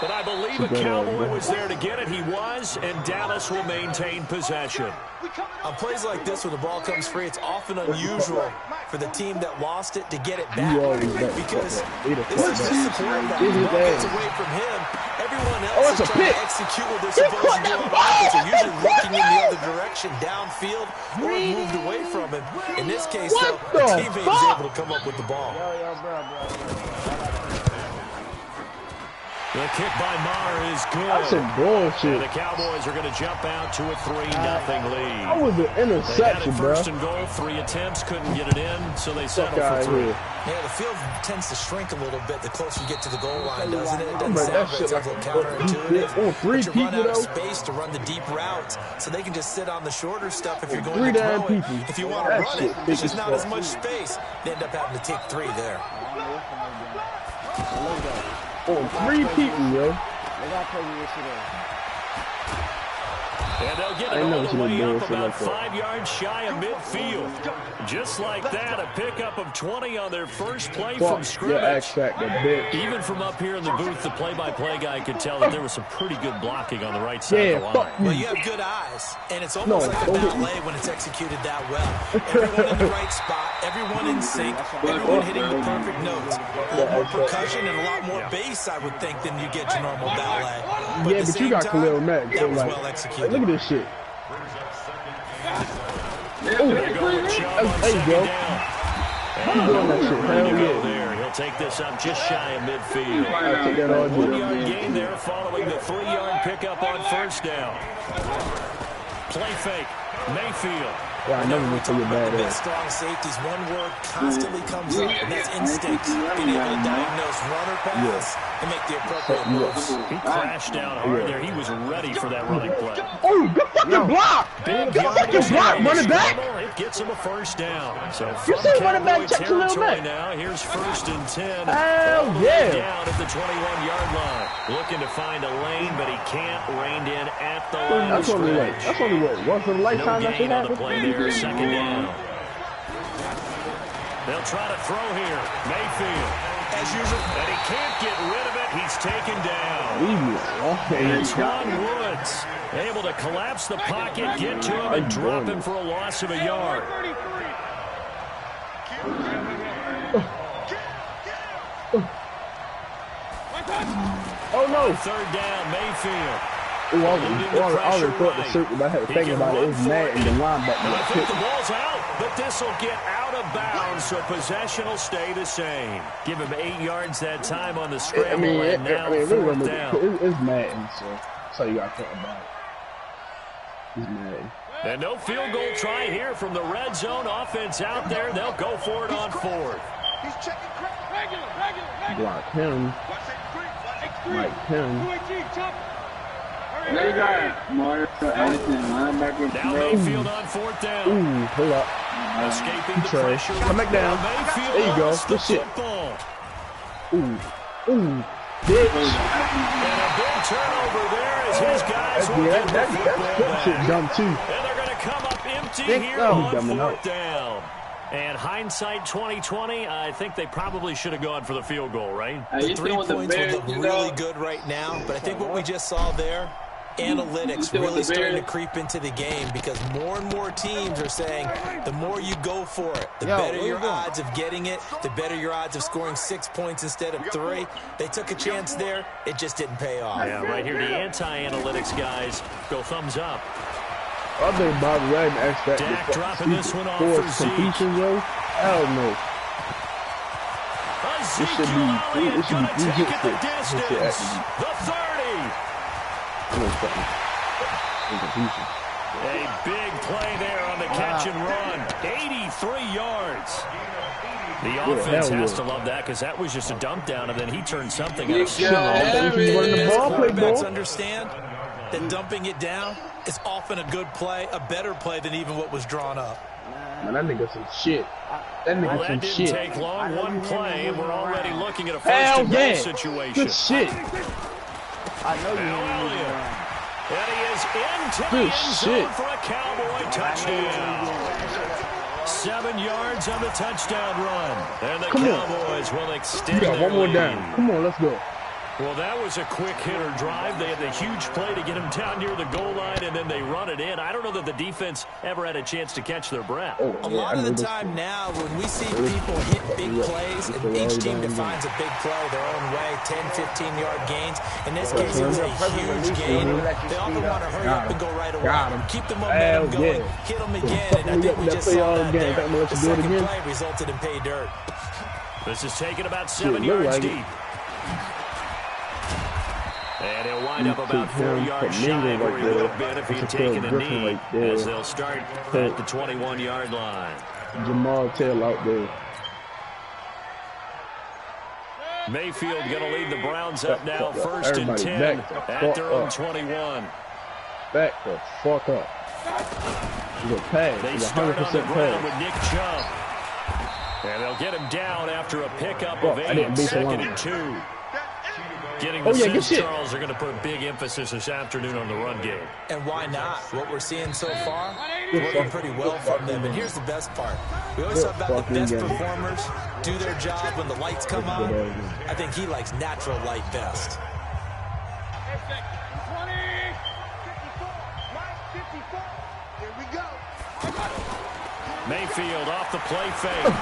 But I believe a Cowboy was there to get it. He was, and Dallas will maintain possession. On plays like this, when the ball comes free, it's often unusual for the team that lost it to get it back. Because this is just a quarterback. The ball gets away from him. Everyone else is trying to execute what they're supposed to do on offense. They're usually looking in the other direction, downfield, or moved away from him. In this case, though, the teammate is able to come up with the ball. The kick by Maher is good. That's some bullshit. And the Cowboys are going to jump out to a 3-0 lead. That was an interception, bro. First and goal, 3 attempts, couldn't get it in, so they settled for 3. Yeah, the field tends to shrink a little bit the closer you get to the goal line, doesn't it? It doesn't sound very counterintuitive. But you run out of space to run the deep routes, so they can just sit on the shorter stuff if you're going to throw it. If you want to run it, there's just not as much space. They end up having to take 3 there. Oh, 3 people, yo. They got to play me yesterday. And they'll get it all the way up about 5 yards shy of midfield. Just like that, a pickup of 20 on their first play from scrimmage. Even from up here in the booth, the play-by-play guy could tell that there was some pretty good blocking on the right side of the line. Well, you have good eyes, and it's almost like a ballet when it's executed that well. Everyone in the right spot, everyone in sync, everyone hitting the perfect notes. A lot more percussion and a lot more bass, I would think, than you get your normal ballet. But at the same time, that was well executed. Look at this shit. Oh, there you go. I'm doing that shit. Hell yeah. There. He'll take this up just shy of midfield. I'll take that all day. 1-yard gain there following the 3-yard pickup on first down. Play fake. Mayfield. Yeah, I never went to your bad ass. Strong safeties, one word constantly comes up, and that's instincts. Being able to diagnose run or pass and make the appropriate moves. He crashed down hard there. He was ready for that running play. Oh, good fucking block! Good fucking block, running back! It gets him a first down. So You see running back checks a little bit. Now, here's 1st and 10. Hell yeah! Down at the 21-yard line. Looking to find a lane, but he can't rein in at the line of scrimmage. That's only what, once in a lifetime that shit happens? Second down. They'll try to throw here. Mayfield. As usual. And he can't get rid of it. He's taken down. Antoine Woods able to collapse the pocket, get to him, and drop him for a loss of a yard. Oh, no. 3rd down, Mayfield. I already thought the circle, but I had to think about it. It was Madden, the linebacker. I think the ball's out, but this will get out of bounds, so possession will stay the same. Give him 8 yards that time on the scramble, and now 4th down. It's Madden, so that's all you got to think about it. It's Madden. And no field goal try here from the red zone offense out there. They'll go for it on 4th. He's checking regular. Block him. Like him. They got Mario Anderson, linebacker. Now Mayfield on 4th down. Ooh, hold up. Escaping the pressure. Come back down. Mayfield there you go. lost the Good shit. football. Ooh. And a big turnover there as his guys will get the football back. Dumb too. And they're going to come up empty here on 4th down. And hindsight 2020, I think they probably should have gone for the field goal, right? The 3 points would look really good right now, but I think what we just saw there, analytics really starting to creep into the game because more and more teams are saying the more you go for it, the better your odds of getting it, the better your odds of scoring 6 points instead of 3. They took a chance there. It just didn't pay off. Yeah, right here, the anti-analytics guys go thumbs up. I think Bobby Wagner asked that. Dak dropping this one off for Zeke. Yo. Hell no. Ezekiel Elliott going to take it the distance. The 30. A big play there on the catch and run. 83 yards. The offense has to love that because that was just a dump down, and then he turned something out of quarterbacks understand that dumping it down is often a good play, a better play than even what was drawn up. Man, that nigga some shit. That nigga some shit. Didn't take long. One play, and we're already looking at a first-and-goal situation. Good shit. I know you and he is into the end zone for a Cowboy touchdown. 7 yards on the touchdown run. And the Cowboys will extend their lead. One more down. Come on, let's go. Well, that was a quick hitter drive. They had the huge play to get him down near the goal line, and then they run it in. I don't know that the defense ever had a chance to catch their breath. A lot of the time now, when we see people hit big plays, and each team defines a big play their own way, 10, 15-yard gains. In this case, it was a huge gain. They often want to hurry up and go right away. Keep the momentum going, hit them again, and I think we just saw that there. The second play resulted in pay dirt. This is taken about 7 yards deep. And he'll wind up about 4 yards shy of where he would have been if he had taken a knee, as they'll start at the 21-yard line. Jamal Taylor out there. Mayfield going to lead the Browns up now, 1st and 10 at their own 21. Back the fuck up. They start on the ground with Nick Chubb. And they'll get him down after a pickup of 8, 2nd and 2. Getting the Saints, Charles, are going to put a big emphasis this afternoon on the run game. And why not? What we're seeing so far, working pretty well from them. And here's the best part. We always talk about the best performers do their job when the lights come on. I think he likes natural light best. Mayfield off the play fake.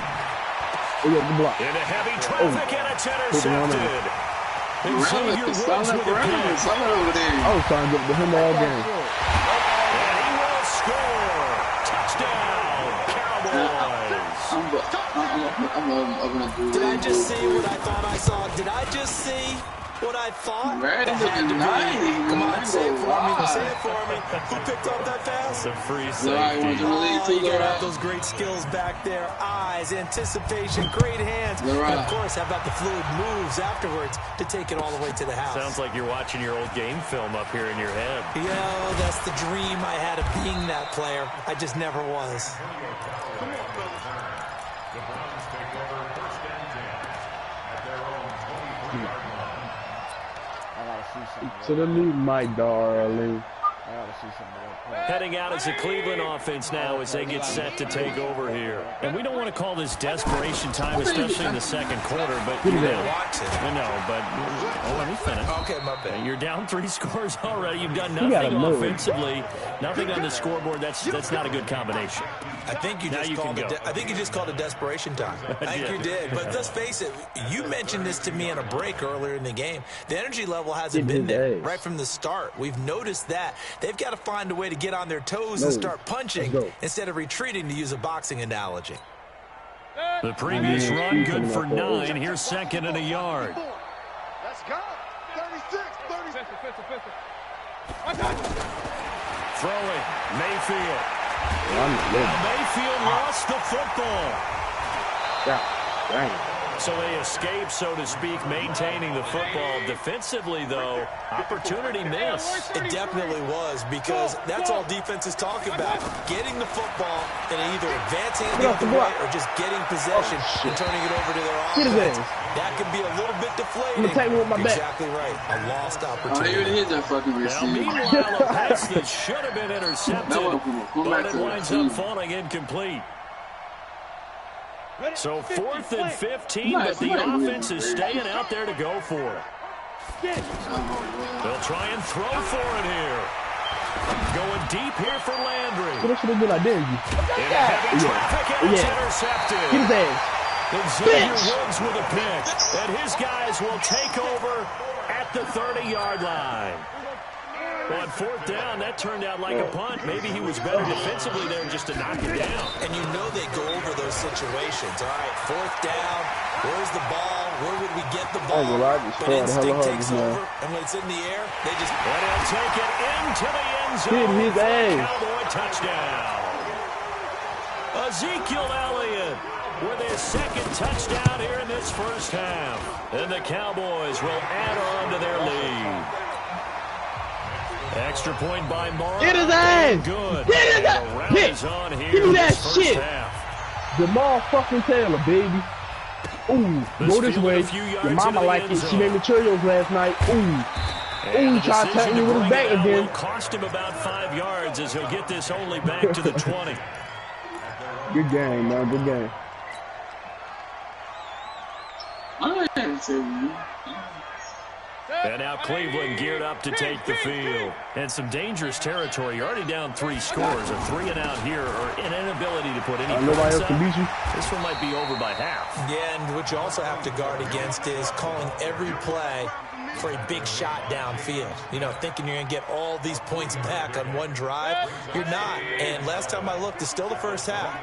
Into heavy traffic, and it's intercepted. I was trying to get to him all game. And he will score. Touchdown, Cowboys. Did I just see what I thought I saw? Did I just see what I thought? Come on, say it for me. Say it for me. Who picked up that pass? The free safety. You got those great skills back there. Eyes, anticipation, great hands. And, of course, how about the fluid moves afterwards to take it all the way to the house? Sounds like you're watching your old game film up here in your head. Yeah, that's the dream I had of being that player. I just never was. To the lead, my darling. Heading out as the Cleveland offense now as they get set to take over here. And we don't want to call this desperation time, especially in the second quarter, but you don't want to. Let me finish. Okay, my bad. You're down 3 scores already. You've done nothing offensively, nothing on the scoreboard. That's not a good combination. I think you just called it desperation time. I think you did. But let's face it, you mentioned this to me in a break earlier in the game. The energy level hasn't been there right from the start. We've noticed that. They've got to find a way to get on their toes and start punching instead of retreating, to use a boxing analogy. The previous run good for 9. Here's 2nd and a yard. Let's go. 36, 36. Throwing. Mayfield. Mayfield lost the football. Yeah, dang. So they escape, so to speak, maintaining the football. Defensively, though, opportunity miss. It definitely was, because that's all defenses talk about. Getting the football and either advancing it the other way or just getting possession and turning it over to their offense. That can be a little bit deflating. Exactly right. A lost opportunity. Oh, here it is, that fucking receiver. Now, meanwhile, a pass that should have been intercepted, but it winds up falling incomplete. So 4th and 15, but the offense is staying out there to go for it. They'll try and throw for it here. Going deep here for Landry. What should have been like, dare you? In heavy traffic, and it's intercepted. Get his ass. Xavier Woods with a pick, and his guys will take over at the 30-yard line. Well, on 4th down, that turned out like a punt. Maybe he was better defensively there just to knock it down. And you know they go over those situations. All right, 4th down, where's the ball? Where would we get the ball? But instinct takes over, and when it's in the air, they just... And he'll take it into the end zone for a Cowboy touchdown. Ezekiel Elliott with his 2nd touchdown here in this first half. And the Cowboys will add on to their lead. Extra point by Morrow. Get his ass! Good. Get his ass! Give me that shit! Jamal fucking Taylor, baby. Ooh, go this way. Your mama like it. She made me Cheerios last night. Ooh. Ooh, try to tap me with his back again. Will cost him about 5 yards as he'll get this only back to the 20. Good game, man. Good game. And now Cleveland geared up to take the field. And some dangerous territory. You're already down 3 scores. A 3 and out here, or an inability to put any points up. This one might be over by half. Yeah, and what you also have to guard against is calling every play for a big shot downfield. You know, thinking you're going to get all these points back on one drive. You're not. And last time I looked, it's still the first half.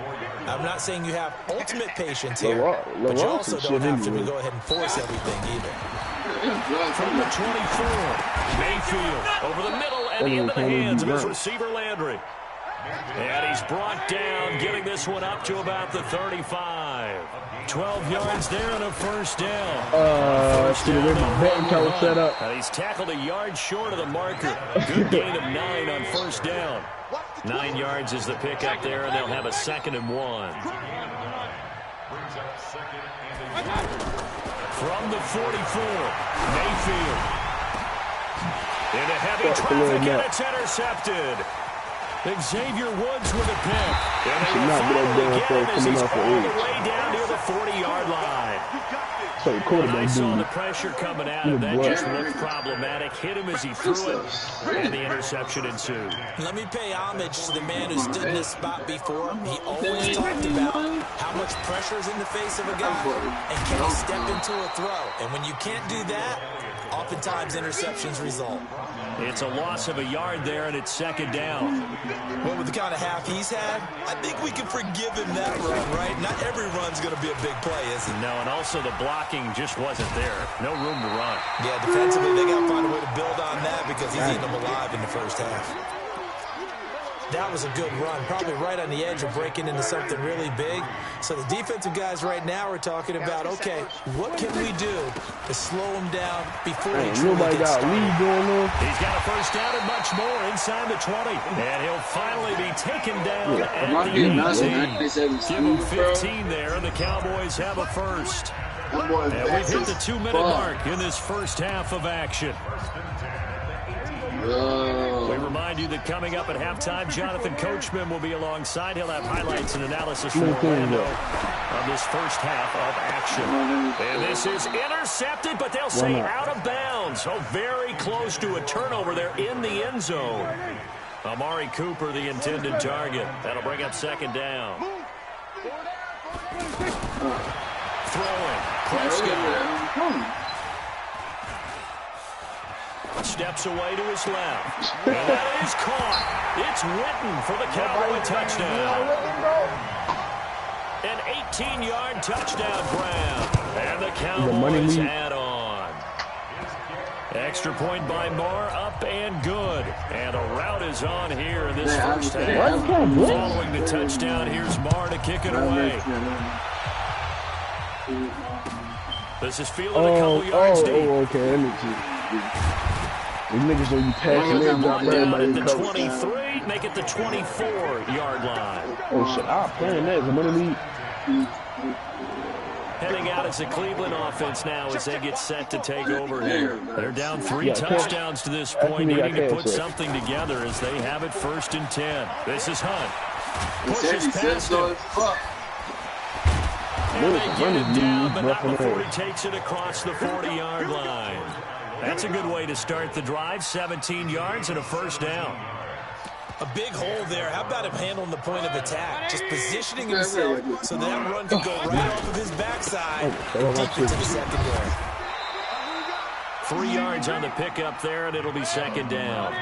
I'm not saying you have ultimate patience here, but you also don't have to go ahead and force everything either. From the 24, Mayfield over the middle and into the hands of his receiver Landry. And he's brought down, getting this one up to about the 35. 12 yards there and a first down. Set up. And he's tackled a yard short of the marker. Good gain of 9 on first down. 9 yards is the pickup there, and they'll have a 2nd and 1. From the 44, Mayfield. Into heavy traffic, and it's intercepted. Xavier Woods with a pick. And they will finally get him as he's all the way down near the 40-yard line. And I saw the pressure coming at him. That just looked problematic. Hit him as he threw it, and the interception ensued. Let me pay homage to the man who stood in this spot before. He always talked about how much pressure is in the face of a guy, and can he step into a throw. And when you can't do that, oftentimes interceptions result. It's a loss of a yard there, and it's 2nd down. Well, with the kind of half he's had, I think we can forgive him that run, right? Not every run's going to be a big play, is it? No, and also the blocking just wasn't there. No room to run. Yeah, defensively, they got to find a way to build on that because he's eating them alive in the first half. That was a good run, probably right on the edge of breaking into something really big. So the defensive guys right now are talking about, okay, what can we do to slow him down before he truly gets started? He's got a first down and much more inside the 20. And he'll finally be taken down at the 18. Give him 15 there, and the Cowboys have a first. And we've hit the 2-minute mark in this first half of action. We remind you that coming up at halftime, Jonathan Coachman will be alongside. He'll have highlights and analysis from Orlando on this first half of action. And this is intercepted, but they'll say out of bounds. So very close to a turnover there in the end zone. Amari Cooper, the intended target. That'll bring up 2nd down. Throwing. Prescott. Steps away to his left. And that is caught. It's Witten for the Cowboy touchdown. An 18-yard touchdown grab. And the Cowboys add on. Extra point by Marr, up and good. And a route is on here in this first half. Following the touchdown, here's Marr to kick it away. This is fielded a couple yards deep. Okay, that makes sense. These niggas don't be passing their drop Down everybody at the cover. 23, make it the 24-yard line. Oh shit, I'm playing that. I'm gonna need. Heading out as the Cleveland offense now as they get set to take over here. They're down 3 touchdowns to this point, needing to put something together as they have it 1st and 10. This is Hunt. Pushes past him. And they get it down, but not before he takes it across the 40-yard line. That's a good way to start the drive. 17 yards and a 1st down. A big hole there. How about him handling the point of attack? Just positioning himself so that run could go right off of his backside deep into the secondary. 3 yards on the pickup there, and it'll be 2nd down.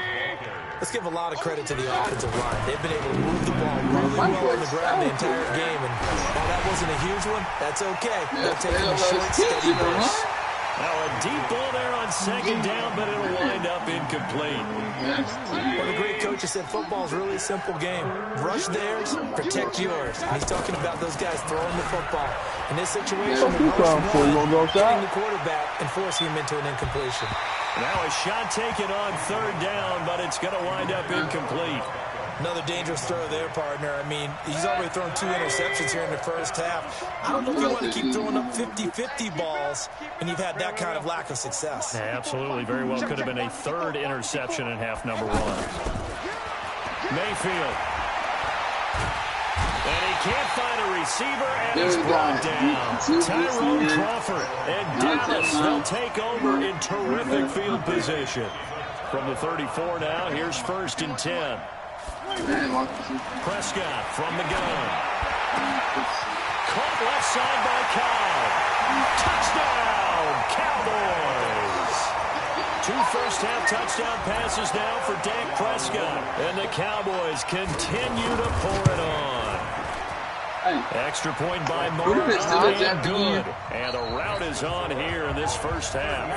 Let's give a lot of credit to the offensive line. They've been able to move the ball really well on the ground the entire game. And while that wasn't a huge one, that's okay. They're taking a short, steady burst. Now a deep ball there on 2nd down, but it'll wind up incomplete. Well, the great coach has said football's really a simple game. Rush theirs, protect yours. And he's talking about those guys throwing the football. In this situation, getting the quarterback and forcing him into an incompletion. Now a shot taken on 3rd down, but it's going to wind up incomplete. Another dangerous throw there, partner. I mean, he's already thrown 2 interceptions here in the 1st half. I don't know if you want to keep throwing up 50-50 balls when you've had that kind of lack of success. Yeah, absolutely. Very well could have been a 3rd interception in half number 1. Mayfield. And he can't find a receiver, and he's brought down. Tyrone Crawford and Dallas, they'll take over in terrific field position. From the 34 now, here's 1st and 10. Prescott from the gun. Caught left side by Cobb. Touchdown, Cowboys. 2 first-half touchdown passes now for Dak Prescott. And the Cowboys continue to pour it on. Extra point by Martin, and good. And the route is on here in this 1st half.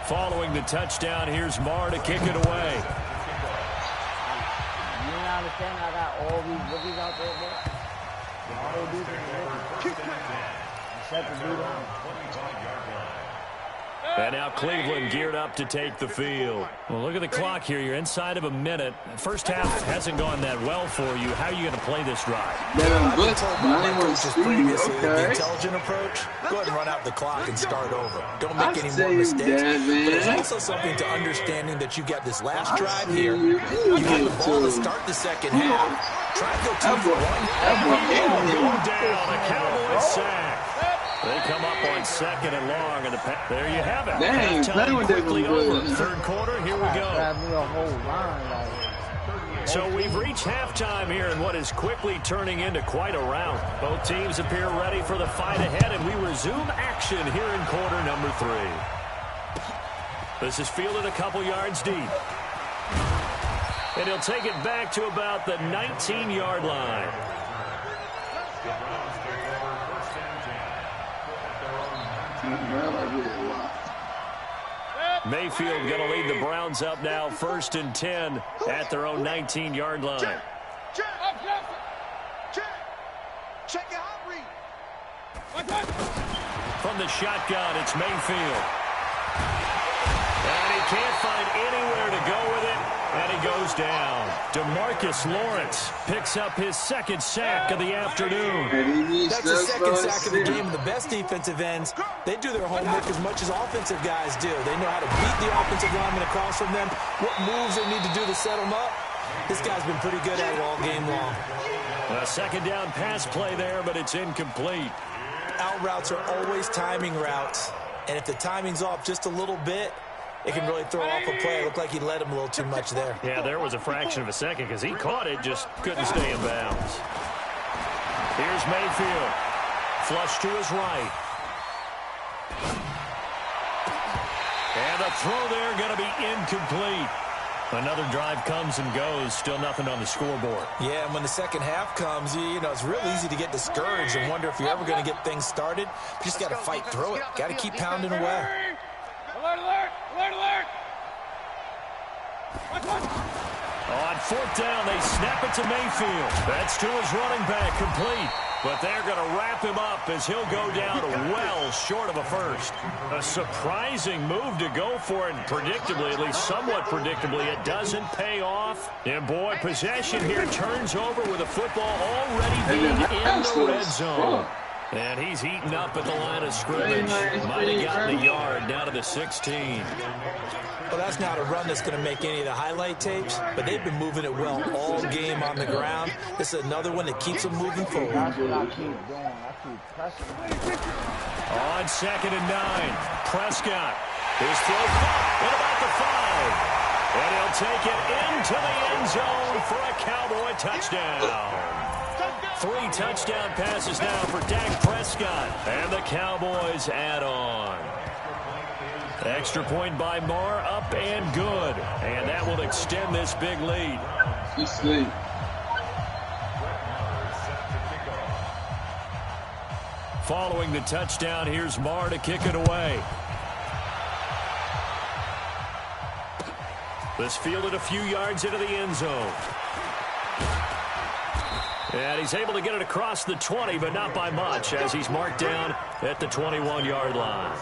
Following the touchdown, here's Marr to kick it away. Understand I got all these rookies out there, bro. All they do is set the dude on. And now Cleveland geared up to take the field. Well, look at the clock here. You're inside of a minute. 1st half hasn't gone that well for you. How are you going to play this drive? I've been told by my coaches previously that the intelligent approach, go ahead and run out the clock and start over. Don't make any more mistakes. But there's also something to understanding that you got this last drive here. You have the ball to start the 2nd half. Try to go 2 for 1. Down, a Cowboys sack. They come up on 2nd and long, and there you have it. Halftime quickly over. 3rd quarter, here we go. So we've reached halftime here in what is quickly turning into quite a rout. Both teams appear ready for the fight ahead, and we resume action here in quarter number 3. This is fielded a couple yards deep. And he'll take it back to about the 19-yard line. Mayfield going to lead the Browns up now 1st and 10 at their own 19-yard line. Check your hot read. From the shotgun, it's Mayfield. And he can't find anywhere to go with it, and he goes down. DeMarcus Lawrence picks up his 2nd sack of the afternoon. That's the 2nd sack of the game. The best defensive ends, they do their homework as much as offensive guys do. They know how to beat the offensive lineman across from them, what moves they need to do to set them up. This guy's been pretty good at it all game long. A 2nd down pass play there, but it's incomplete. Out routes are always timing routes, and if the timing's off just a little bit, it can really throw off a play. It looked like he led him a little too much there. Yeah, there was a fraction of a second because he caught it, just couldn't stay in bounds. Here's Mayfield. Flush to his right. And the throw there going to be incomplete. Another drive comes and goes. Still nothing on the scoreboard. Yeah, and when the 2nd half comes, you know, it's real easy to get discouraged and wonder if you're ever going to get things started. You just got to fight through it. Got to keep pounding away. Alert, alert, alert, alert. On 4th down, they snap it to Mayfield. That's to his running back, complete. But they're going to wrap him up as he'll go down well short of a first. A surprising move to go for it, and predictably, at least somewhat predictably, it doesn't pay off. And boy, possession here turns over with the football already being in the red zone. And he's heating up at the line of scrimmage. Might have gotten a yard down to the 16. Well, that's not a run that's going to make any of the highlight tapes, but they've been moving it well all game on the ground. This is another one that keeps them moving forward. That's what I keep doing. I keep pressing. On 2nd and 9, Prescott. His throw caught at about the 5. And he'll take it into the end zone for a Cowboy touchdown. 3 touchdown passes now for Dak Prescott. And the Cowboys add on. Extra point by Marr, up and good. And that will extend this big lead. Following the touchdown, here's Marr to kick it away. This fielded a few yards into the end zone. And he's able to get it across the 20, but not by much, as he's marked down at the 21-yard line.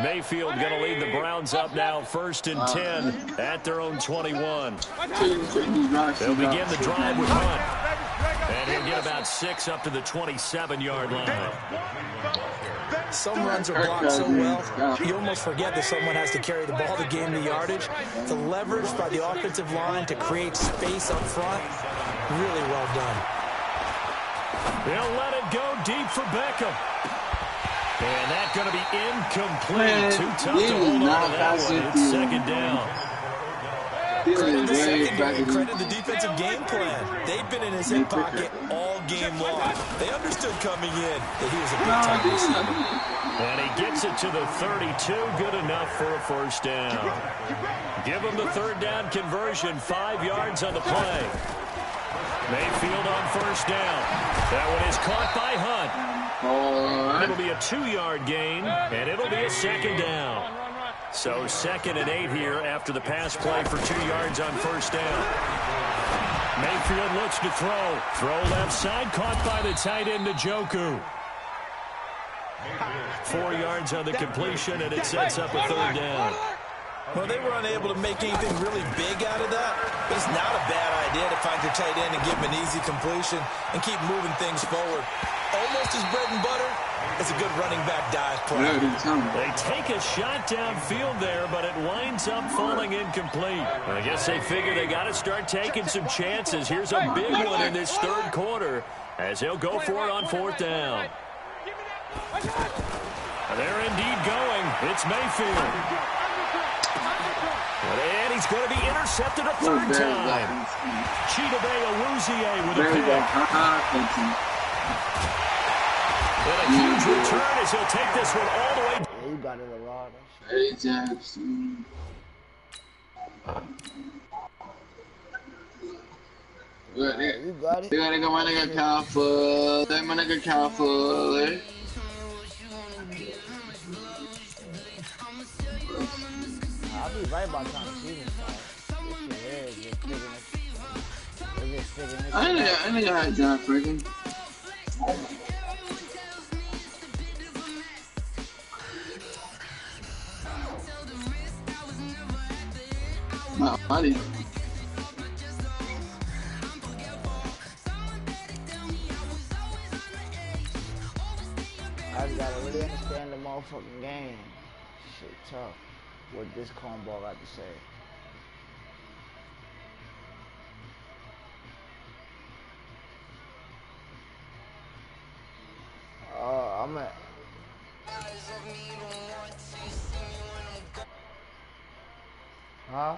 Mayfield going to lead the Browns up now, 1st and 10 at their own 21. They'll begin the drive with Hunt. And he'll get about 6 up to the 27-yard line. Some runs are blocked so well, you almost forget that someone has to carry the ball to gain the yardage. The leverage by the offensive line to create space up front, really well done. They'll let it go deep for Beckham. And that's going to be incomplete. Too tough to hold on to that one. It's 2nd down. Credit the secondary, credit the defensive game plan. They've been in his hip pocket all game long. They understood coming in that he was a big-time receiver. And he gets it to the 32. Good enough for a 1st down. Give him the 3rd down conversion. 5 yards on the play. Mayfield on 1st down. That one is caught by Hunt. It'll be a 2-yard gain, and it'll be a 2nd down. So 2nd and 8 here after the pass play for 2 yards on 1st down. Mayfield looks to throw. Throw left side, caught by the tight end, Njoku. 4 yards on the completion, and it sets up a 3rd down. Well, they were unable to make anything really big out of that, but it's not a bad idea to find your tight end and give him an easy completion and keep moving things forward. Almost his bread and butter. It's a good running back dive play. They take a shot downfield there, but it winds up falling incomplete. I guess they figure they got to start taking some chances. Here's a big one in this 3rd quarter as he'll go for it on 4th down. They're indeed going. It's Mayfield. And he's going to be intercepted a 3rd time. Chidobe Awuzie with a pick. And a huge return as he'll take this one all the way. Yeah, you got it a lot. Hey, Jackson. You got it. They gotta go my nigga Calford. They my nigga Calford. I'll be right by time the season starts. This shit here is just figuring it. I think I had John freaking. My body. I just gotta really understand the motherfucking game. Shit tough. What this cornball got to say. I'm at. Huh?